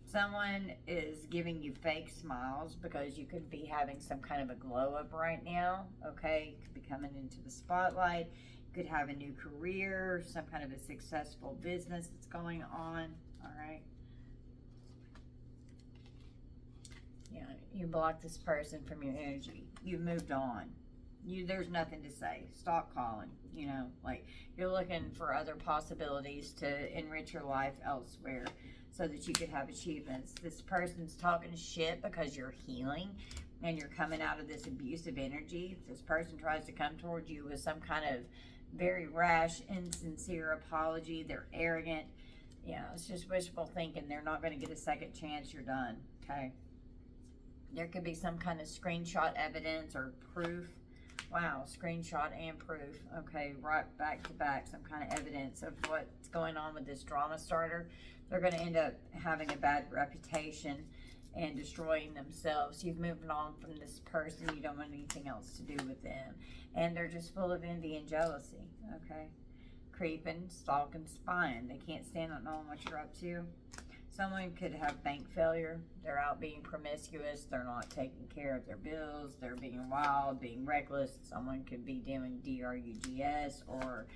Someone is giving you fake smiles because you could be having some kind of a glow up right now, okay? You could be coming into the spotlight. You could have a new career, some kind of a successful business that's going on, all right? Yeah, you block this person from your energy. You've moved on. There's nothing to say. Stop calling. You know, like, you're looking for other possibilities to enrich your life elsewhere so that you could have achievements. This person's talking shit because you're healing and you're coming out of this abusive energy. If this person tries to come towards you with some kind of very rash, insincere apology, they're arrogant. Yeah, it's just wishful thinking. They're not going to get a second chance. You're done, okay? There could be some kind of screenshot evidence or proof. Wow, screenshot and proof. Okay, right back to back, some kind of evidence of what's going on with this drama starter. They're going to end up having a bad reputation and destroying themselves. You've moved on from this person. You don't want anything else to do with them. And they're just full of envy and jealousy, okay? Creeping, stalking, spying. They can't stand not knowing what you're up to. Someone could have bank failure. They're out being promiscuous. They're not taking care of their bills. They're being wild, being reckless. Someone could be doing drugs or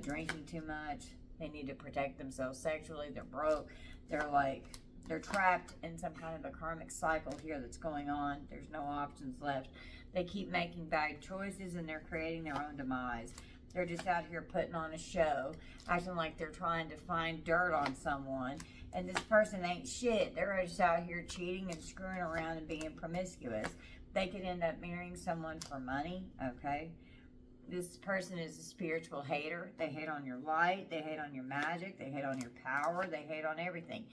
drinking too much. They need to protect themselves sexually. They're broke. They're trapped in some kind of a karmic cycle here that's going on. There's no options left. They keep making bad choices and they're creating their own demise. They're just out here putting on a show, acting like they're trying to find dirt on someone. And this person ain't shit. They're just out here cheating and screwing around and being promiscuous. They could end up marrying someone for money, okay? This person is a spiritual hater. They hate on your light. They hate on your magic. They hate on your power. They hate on everything.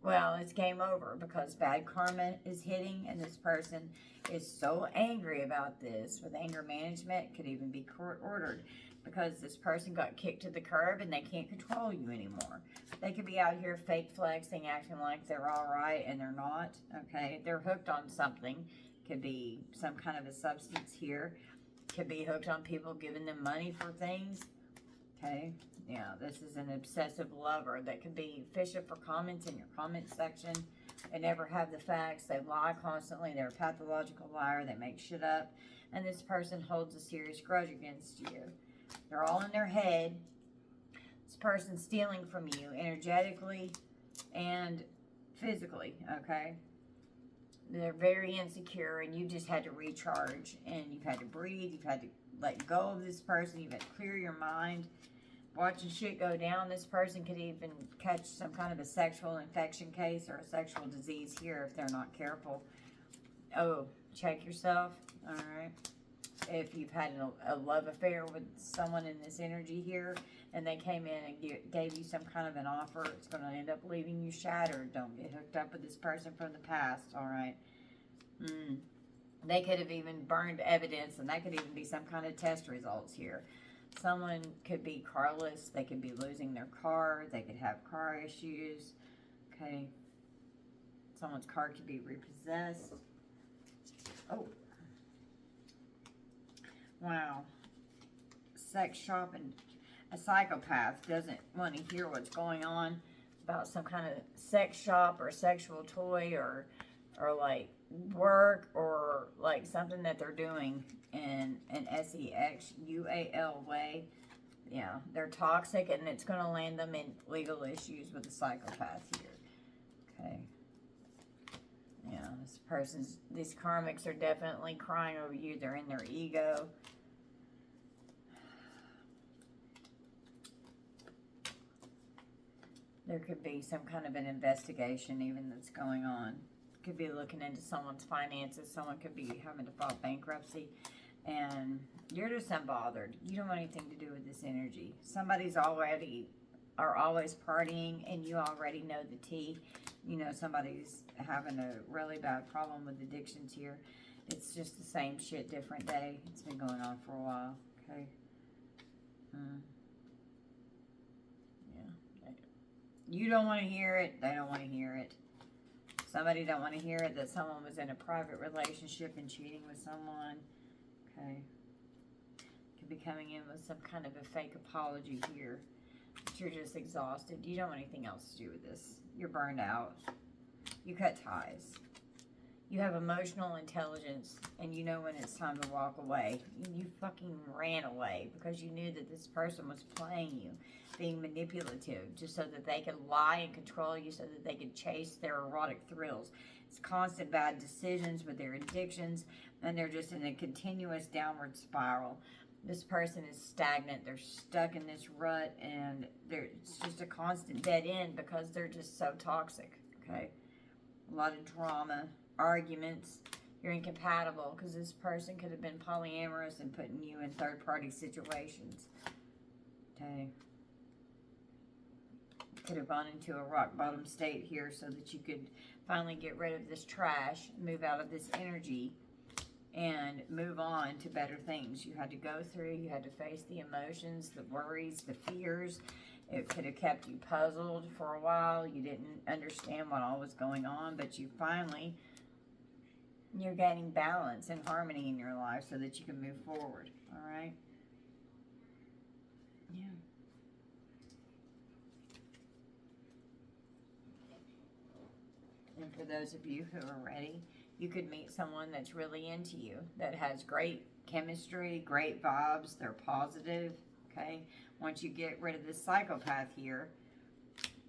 Well, it's game over because bad karma is hitting, and this person is so angry about this. With anger management, it could even be court ordered because this person got kicked to the curb and they can't control you anymore. They could be out here fake flexing, acting like they're all right, and they're not, okay? They're hooked on something. Could be some kind of a substance here. Could be hooked on people giving them money for things, okay? Yeah, this is an obsessive lover that could be fishing for comments in your comment section. They never have the facts. They lie constantly. They're a pathological liar. They make shit up. And this person holds a serious grudge against you. They're all in their head. This person's stealing from you energetically and physically, okay? They're very insecure and you just had to recharge and you've had to breathe. You've had to let go of this person. You've had to clear your mind. Watching shit go down, this person could even catch some kind of a sexual infection case or a sexual disease here if they're not careful. Oh, check yourself, all right? If you've had a love affair with someone in this energy here and they came in and gave you some kind of an offer, it's going to end up leaving you shattered. Don't get hooked up with this person from the past, all right? They could have even burned evidence, and that could even be some kind of test results here. Someone could be carless. They could be losing their car. They could have car issues. Okay. Someone's car could be repossessed. Oh. Wow. Sex shopping. A psychopath doesn't want to hear what's going on about some kind of sex shop or sexual toy or like work or like something that they're doing in an sexual way. Yeah, they're toxic and it's going to land them in legal issues with a psychopath here. Okay. Yeah, these karmics are definitely crying over you. They're in their ego. There could be some kind of an investigation even that's going on. Could be looking into someone's finances. Someone could be having to file bankruptcy. And you're just unbothered. You don't want anything to do with this energy. Somebody's always partying, and you already know the tea. You know somebody's having a really bad problem with addictions here. It's just the same shit, different day. It's been going on for a while. Okay. Yeah. You don't want to hear it. They don't want to hear it. Somebody don't want to hear it that someone was in a private relationship and cheating with someone. Okay. Could be coming in with some kind of a fake apology here. But you're just exhausted. You don't want anything else to do with this. You're burned out. You cut ties. You have emotional intelligence, and you know when it's time to walk away. You fucking ran away because you knew that this person was playing you, being manipulative, just so that they could lie and control you, so that they could chase their erotic thrills. It's constant bad decisions with their addictions, and they're just in a continuous downward spiral. This person is stagnant. They're stuck in this rut, and it's just a constant dead end because they're just so toxic, okay? A lot of drama, arguments. You're incompatible because this person could have been polyamorous and putting you in third-party situations, okay? Could have gone into a rock bottom state here so that you could finally get rid of this trash, move out of this energy, and move on to better things. You had to go through, you had to face the emotions, the worries, the fears. It could have kept you puzzled for a while. You didn't understand what all was going on, but you're gaining balance and harmony in your life so that you can move forward, all right? Yeah. And for those of you who are ready, you could meet someone that's really into you, that has great chemistry, great vibes, they're positive, okay? Once you get rid of this psychopath here,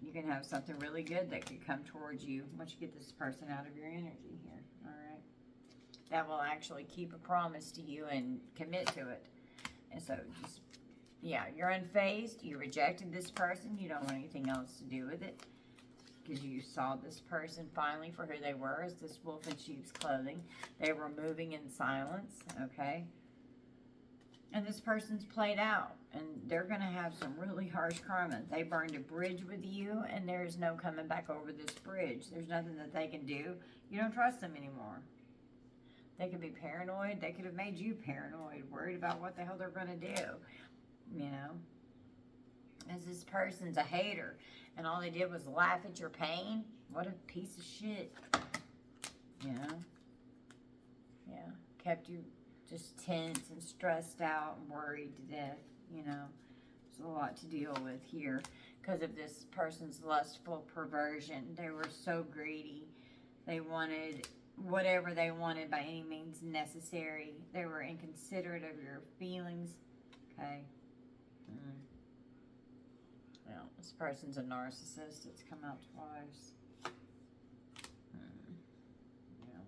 you can have something really good that could come towards you once you get this person out of your energy here, all right? That will actually keep a promise to you and commit to it. And so just, yeah, you're unfazed, you rejected this person, you don't want anything else to do with it, because you saw this person finally for who they were, as this wolf in sheep's clothing. They were moving in silence, okay? And this person's played out, and they're going to have some really harsh karma. They burned a bridge with you, and there's no coming back over this bridge. There's nothing that they can do. You don't trust them anymore. They could be paranoid. They could have made you paranoid, worried about what the hell they're going to do, you know? As this person's a hater, and all they did was laugh at your pain. What a piece of shit. You know? Yeah. Kept you just tense and stressed out and worried to death. You know? There's a lot to deal with here because of this person's lustful perversion. They were so greedy. They wanted whatever they wanted by any means necessary. They were inconsiderate of your feelings. Okay? Well, this person's a narcissist. It's come out twice. Yeah.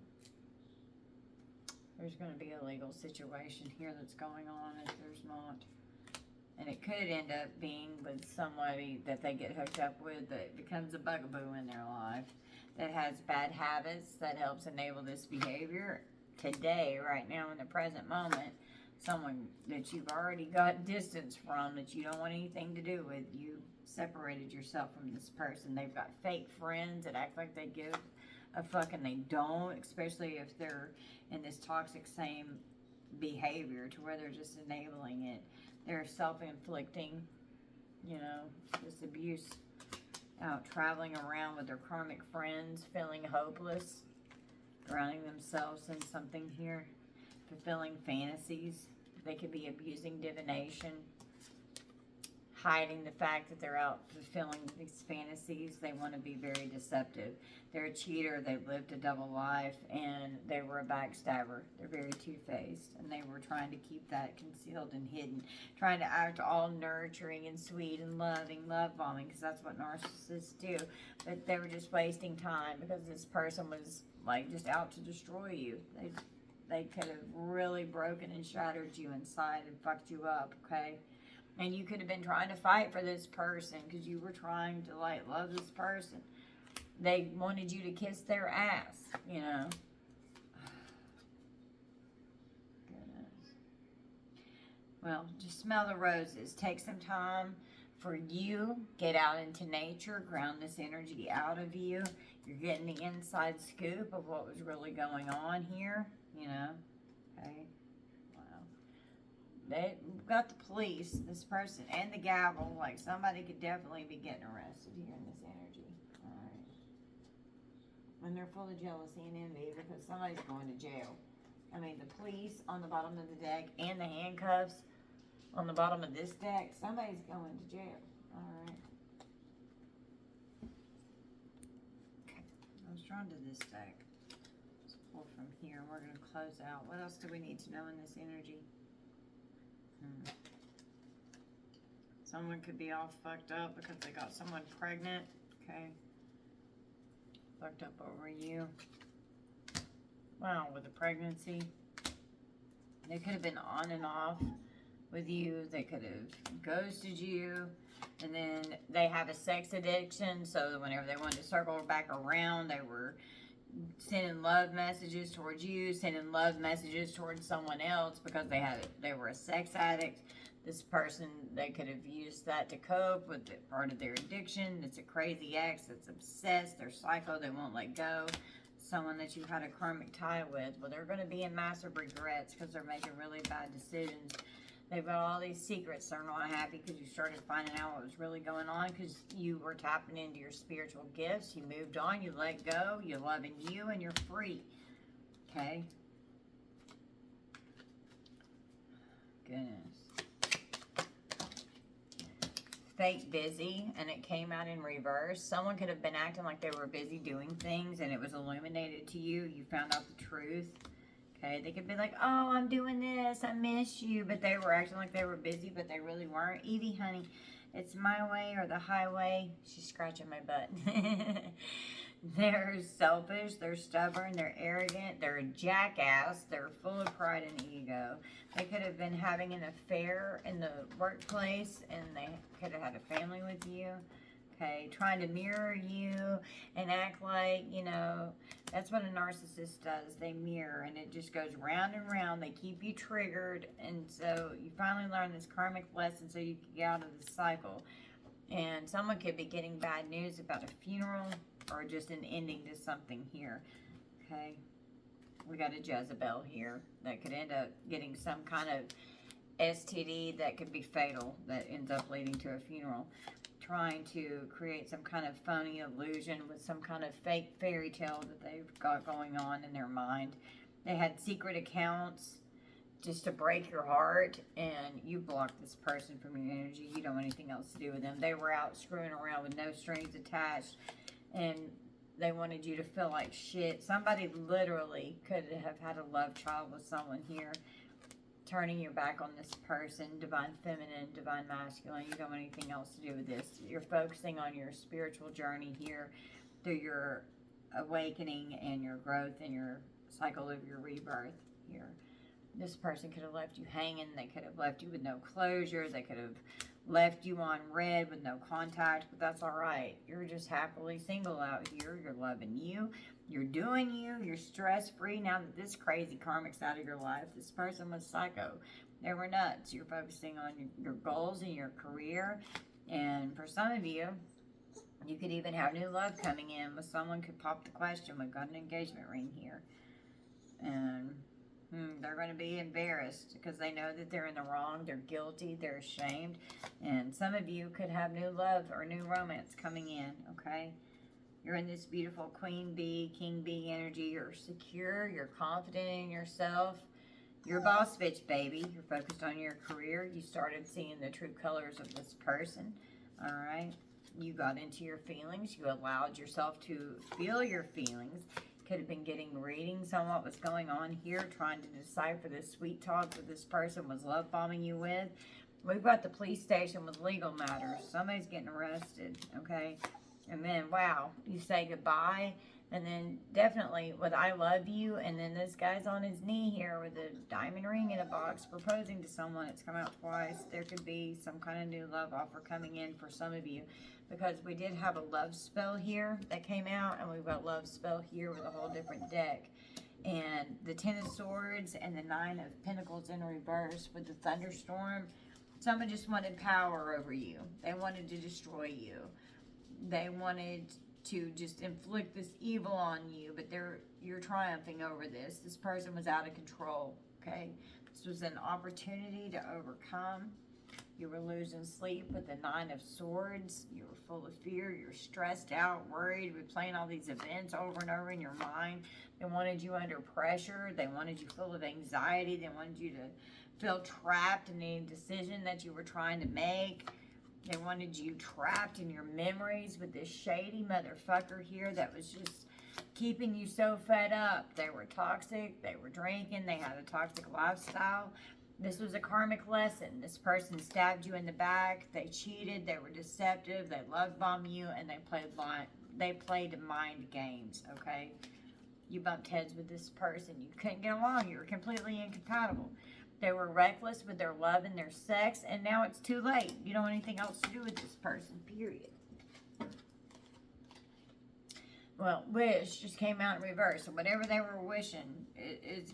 There's going to be a legal situation here that's going on if there's not. And it could end up being with somebody that they get hooked up with that becomes a bugaboo in their life, that has bad habits, that helps enable this behavior. Today, right now, in the present moment, someone that you've already got distance from, that you don't want anything to do with, you separated yourself from this person. They've got fake friends that act like they give a fuck and they don't, especially if they're in this toxic same behavior to where they're just enabling it. They're self-inflicting, you know, this abuse, out traveling around with their karmic friends, feeling hopeless, drowning themselves in something here, fulfilling fantasies. They could be abusing divination, hiding the fact that they're out fulfilling these fantasies. They want to be very deceptive. They're a cheater. They lived a double life, and they were a backstabber. They're very two-faced, and they were trying to keep that concealed and hidden, trying to act all nurturing and sweet and loving, love-bombing, because that's what narcissists do. But they were just wasting time because this person was, like, just out to destroy you. They could have really broken and shattered you inside and fucked you up, okay? And you could have been trying to fight for this person because you were trying to, like, love this person. They wanted you to kiss their ass, you know. Goodness. Well, just smell the roses. Take some time for you. Get out into nature. Ground this energy out of you. You're getting the inside scoop of what was really going on here, you know. Okay. They got the police, this person, and the gavel. Like, somebody could definitely be getting arrested here in this energy. Alright. And they're full of jealousy and envy because somebody's going to jail. I mean, the police on the bottom of the deck and the handcuffs on the bottom of this deck. Somebody's going to jail. Alright. Okay. I was drawn to this deck. Let's pull from here. We're going to close out. What else do we need to know in this energy? Someone could be all fucked up because they got someone pregnant. Okay. Fucked up over you. Wow, with the pregnancy. They could have been on and off with you. They could have ghosted you. And then they have a sex addiction. So that whenever they wanted to circle back around, they were sending love messages towards you, sending love messages towards someone else because they were a sex addict. This person, they could have used that to cope with part of their addiction. It's a crazy ex that's obsessed. They're psycho. They won't let go. Someone that you've had a karmic tie with. Well, they're going to be in massive regrets because they're making really bad decisions. They've got all these secrets. They're not happy because you started finding out what was really going on because you were tapping into your spiritual gifts. You moved on. You let go. You're loving you and you're free. Okay? Goodness. Fake busy, and it came out in reverse. Someone could have been acting like they were busy doing things and it was illuminated to you. You found out the truth. Okay, they could be like, oh, I'm doing this, I miss you, but they were acting like they were busy, but they really weren't. Evie, honey, it's my way or the highway. She's scratching my butt. They're selfish, they're stubborn, they're arrogant, they're a jackass, they're full of pride and ego. They could have been having an affair in the workplace, and they could have had a family with you. Okay, trying to mirror you and act like, you know, that's what a narcissist does. They mirror, and it just goes round and round. They keep you triggered, and so you finally learn this karmic lesson so you can get out of the cycle. And someone could be getting bad news about a funeral or just an ending to something here. Okay, we got a Jezebel here that could end up getting some kind of STD that could be fatal that ends up leading to a funeral. Trying to create some kind of phony illusion with some kind of fake fairy tale that they've got going on in their mind. They had secret accounts just to break your heart, and you blocked this person from your energy. You don't want anything else to do with them. They were out screwing around with no strings attached, and they wanted you to feel like shit. Somebody literally could have had a love child with someone here. Turning your back on this person, divine feminine, divine masculine. You don't want anything else to do with this. You're focusing on your spiritual journey here through your awakening and your growth and your cycle of your rebirth here. This person could have left you hanging. They could have left you with no closure. They could have left you on red with no contact, but that's all right. You're just happily single out here. You're loving you. You're doing you. You're stress-free now that this crazy karmic's out of your life. This person was psycho. They were nuts. You're focusing on your goals and your career. And for some of you, you could even have new love coming in. With someone could pop the question. We've got an engagement ring here. And they're going to be embarrassed because they know that they're in the wrong. They're guilty. They're ashamed. And some of you could have new love or new romance coming in, okay? You're in this beautiful queen bee, king bee energy. You're secure. You're confident in yourself. You're boss bitch, baby. You're focused on your career. You started seeing the true colors of this person, all right? You got into your feelings. You allowed yourself to feel your feelings. Could have been getting readings on what was going on here, trying to decipher this sweet talk that this person was love bombing you with. We've got the police station with legal matters. Somebody's getting arrested, okay? And then, wow, you say goodbye, And then definitely with I love you, and then this guy's on his knee here with a diamond ring in a box proposing to someone. It's come out twice. There could be some kind of new love offer coming in for some of you, because we did have a love spell here that came out, and we've got love spell here with a whole different deck. And the Ten of Swords and the Nine of Pentacles in reverse with the thunderstorm. Someone just wanted power over you. They wanted to destroy you. They wanted to just inflict this evil on you, but you're triumphing over this. This person was out of control, okay? This was an opportunity to overcome. You were losing sleep with the Nine of Swords. You were full of fear. You're stressed out, worried, replaying all these events over and over in your mind. They wanted you under pressure. They wanted you full of anxiety. They wanted you to feel trapped in any decision that you were trying to make. They wanted you trapped in your memories with this shady motherfucker here that was just keeping you so fed up. They were toxic. They were drinking. They had a toxic lifestyle. This was a karmic lesson. This person stabbed you in the back. They cheated. They were deceptive. They love bombed you, and they played mind games, okay? You bumped heads with this person. You couldn't get along. You were completely incompatible. They were reckless with their love and their sex, and now it's too late. You don't want anything else to do with this person, period. Well, wish just came out in reverse. So whatever they were wishing, it's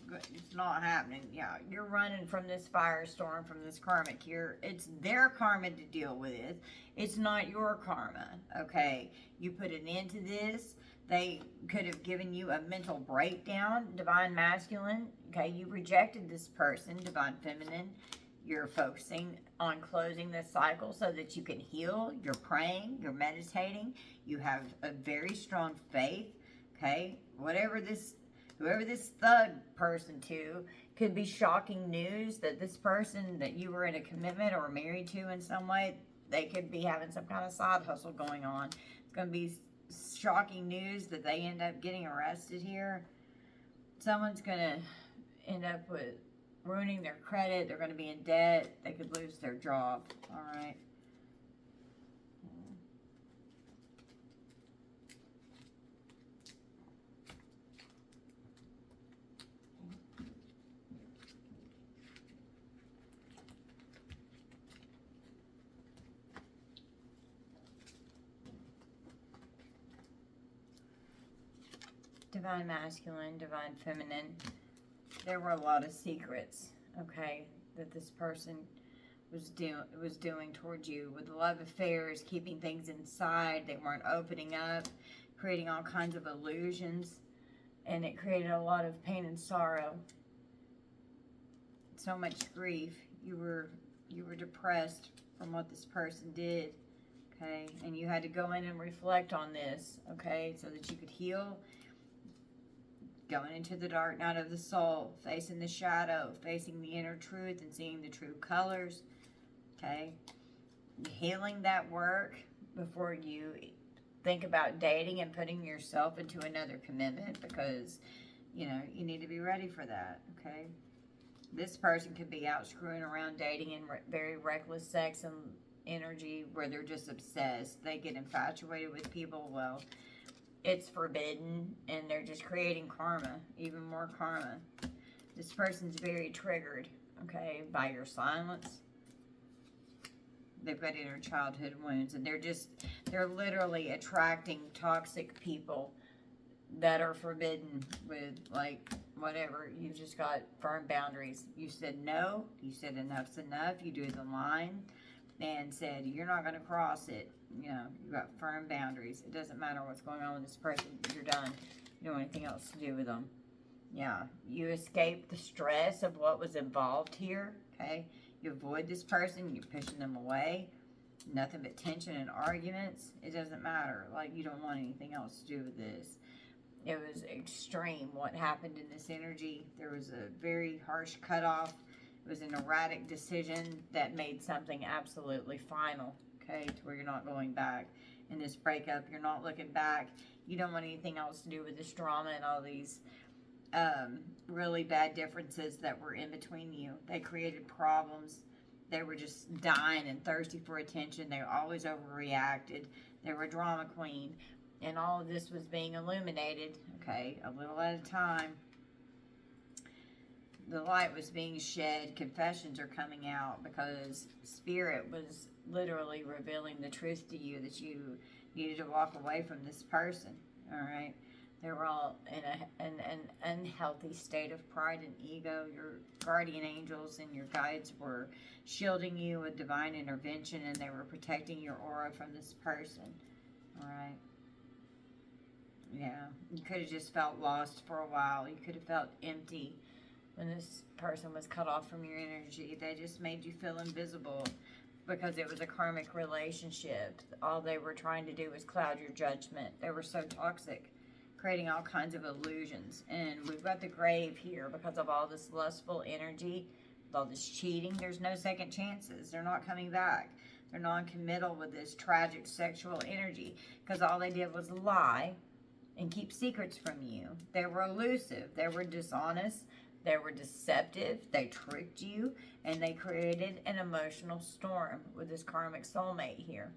not happening. Yeah, you're running from this firestorm, from this karmic here. It's their karma to deal with. It's not your karma, okay? You put an end to this. They could have given you a mental breakdown, divine masculine. Okay, you rejected this person, divine feminine. You're focusing on closing this cycle so that you can heal. You're praying, you're meditating. You have a very strong faith. Okay, whoever this thug person to could be shocking news that this person that you were in a commitment or married to in some way, they could be having some kind of side hustle going on. It's going to be shocking news that they end up getting arrested here. Someone's going to end up with ruining their credit. They're going to be in debt. They could lose their job. All right. Divine masculine, divine feminine. There were a lot of secrets, okay, that this person was doing towards you, with love affairs, keeping things inside. They weren't opening up, creating all kinds of illusions, and it created a lot of pain and sorrow. So much grief. You were depressed from what this person did, okay, and you had to go in and reflect on this, okay, so that you could heal. Going into the dark night of the soul, facing the shadow, facing the inner truth and seeing the true colors, okay? Healing that work before you think about dating and putting yourself into another commitment, because, you know, you need to be ready for that, okay? This person could be out screwing around, dating in very reckless sex and energy where they're just obsessed. They get infatuated with people. Well, it's forbidden, and they're just creating karma, even more karma. This person's very triggered, okay, by your silence. They've got inner childhood wounds, and they're literally attracting toxic people that are forbidden with, like, whatever. You've just got firm boundaries. You said no. You said enough's enough. You drew the line and said you're not going to cross it. You know, you've got firm boundaries. It doesn't matter what's going on with this person. You're done. You don't want anything else to do with them. Yeah, you escape the stress of what was involved here, okay? You avoid this person. You're pushing them away. Nothing but tension and arguments. It doesn't matter. Like, you don't want anything else to do with this. It was extreme what happened in this energy. There was a very harsh cutoff. It was an erratic decision that made something absolutely final. Okay, to where you're not going back. In this breakup, you're not looking back. You don't want anything else to do with this drama and all these really bad differences that were in between you. They created problems. They were just dying and thirsty for attention. They always overreacted. They were a drama queen. And all of this was being illuminated, okay, a little at a time. The light was being shed. Confessions are coming out because Spirit was literally revealing the truth to you that you needed to walk away from this person, all right? They were all in an unhealthy state of pride and ego. Your guardian angels and your guides were shielding you with divine intervention, and they were protecting your aura from this person, all right? Yeah, you could have just felt lost for a while. You could have felt empty when this person was cut off from your energy. They just made you feel invisible because it was a karmic relationship. All they were trying to do was cloud your judgment. They were so toxic, creating all kinds of illusions. And we've got the grave here because of all this lustful energy, with all this cheating. There's no second chances. They're not coming back. They're non-committal with this tragic sexual energy because all they did was lie and keep secrets from you. They were elusive. They were dishonest. They were deceptive. They tricked you. And they created an emotional storm with this karmic soulmate here.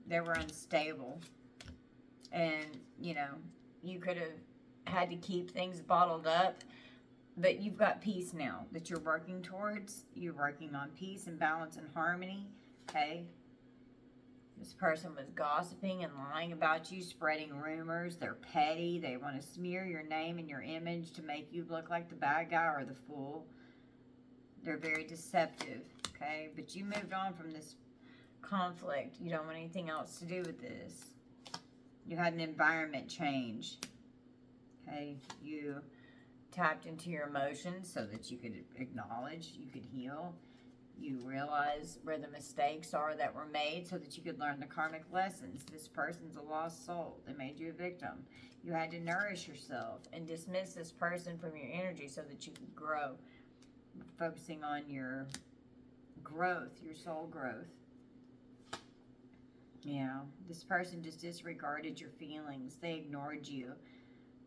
They were unstable. And, you know, you could have had to keep things bottled up. But you've got peace now that you're working towards. You're working on peace and balance and harmony. Okay? This person was gossiping and lying about you, spreading rumors. They're petty. They want to smear your name and your image to make you look like the bad guy or the fool. They're very deceptive, okay? But you moved on from this conflict. You don't want anything else to do with this. You had an environment change, okay? You tapped into your emotions so that you could acknowledge, you could heal. You realize where the mistakes are that were made so that you could learn the karmic lessons. This person's a lost soul. They made you a victim. You had to nourish yourself and dismiss this person from your energy so that you could grow. Focusing on your growth, your soul growth. Yeah, this person just disregarded your feelings. They ignored you.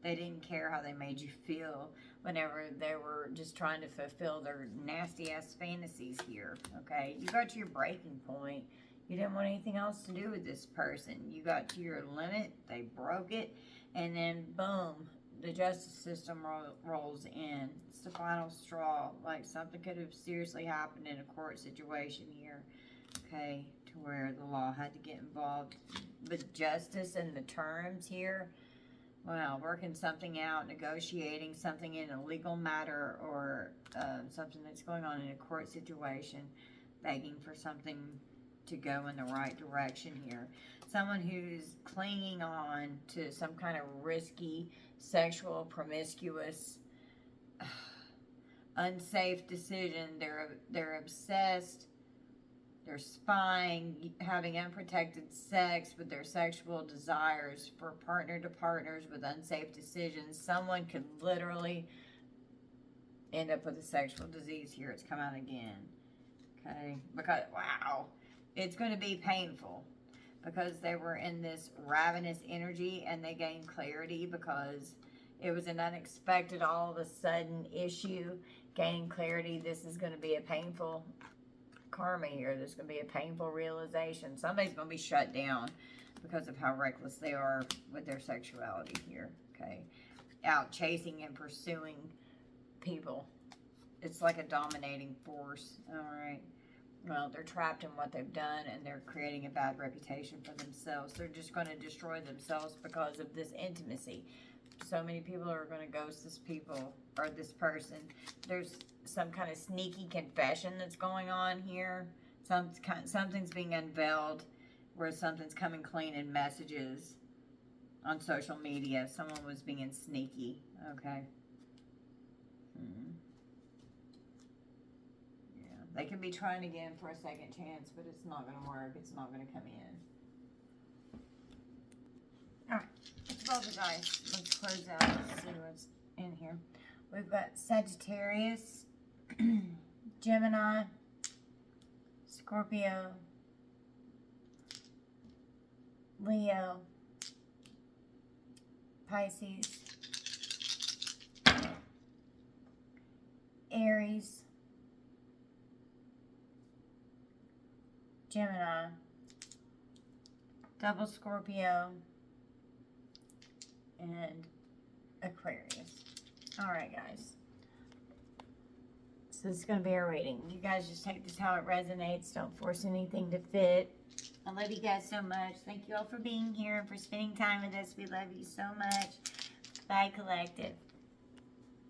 They didn't care how they made you feel whenever they were just trying to fulfill their nasty-ass fantasies here, okay? You got to your breaking point. You didn't want anything else to do with this person. You got to your limit. They broke it. And then, boom, the justice system rolls in. It's the final straw. Like, something could have seriously happened in a court situation here, okay, to where the law had to get involved. But justice and the terms here, well, working something out, negotiating something in a legal matter or something that's going on in a court situation, begging for something to go in the right direction here. Someone who's clinging on to some kind of risky, sexual, promiscuous, unsafe decision. They're obsessed. They're spying, having unprotected sex with their sexual desires for partner to partners with unsafe decisions. Someone could literally end up with a sexual disease here. It's come out again. Okay? Because, wow, it's going to be painful because they were in this ravenous energy and they gained clarity because it was an unexpected, all of a sudden issue. Gain clarity. This is going to be a painful karma here. There's going to be a painful realization. Somebody's going to be shut down because of how reckless they are with their sexuality here, okay? Out chasing and pursuing people. It's like a dominating force, all right? Well, they're trapped in what they've done and they're creating a bad reputation for themselves. They're just going to destroy themselves because of this intimacy. So many people are going to ghost this people or this person. There's some kind of sneaky confession that's going on here. Something's being unveiled where something's coming clean in messages on social media. Someone was being sneaky, okay? Yeah, they can be trying again for a second chance, but it's not going to work. It's not going to come in. All right, let's roll the dice. Let's close out and see what's in here. We've got Sagittarius, Gemini, Scorpio, Leo, Pisces, Aries, Gemini, double Scorpio, and Aquarius. All right, guys. So this is going to be our rating. You guys just take this how it resonates. Don't force anything to fit. I love you guys so much. Thank you all for being here and for spending time with us. We love you so much. Bye, Collective.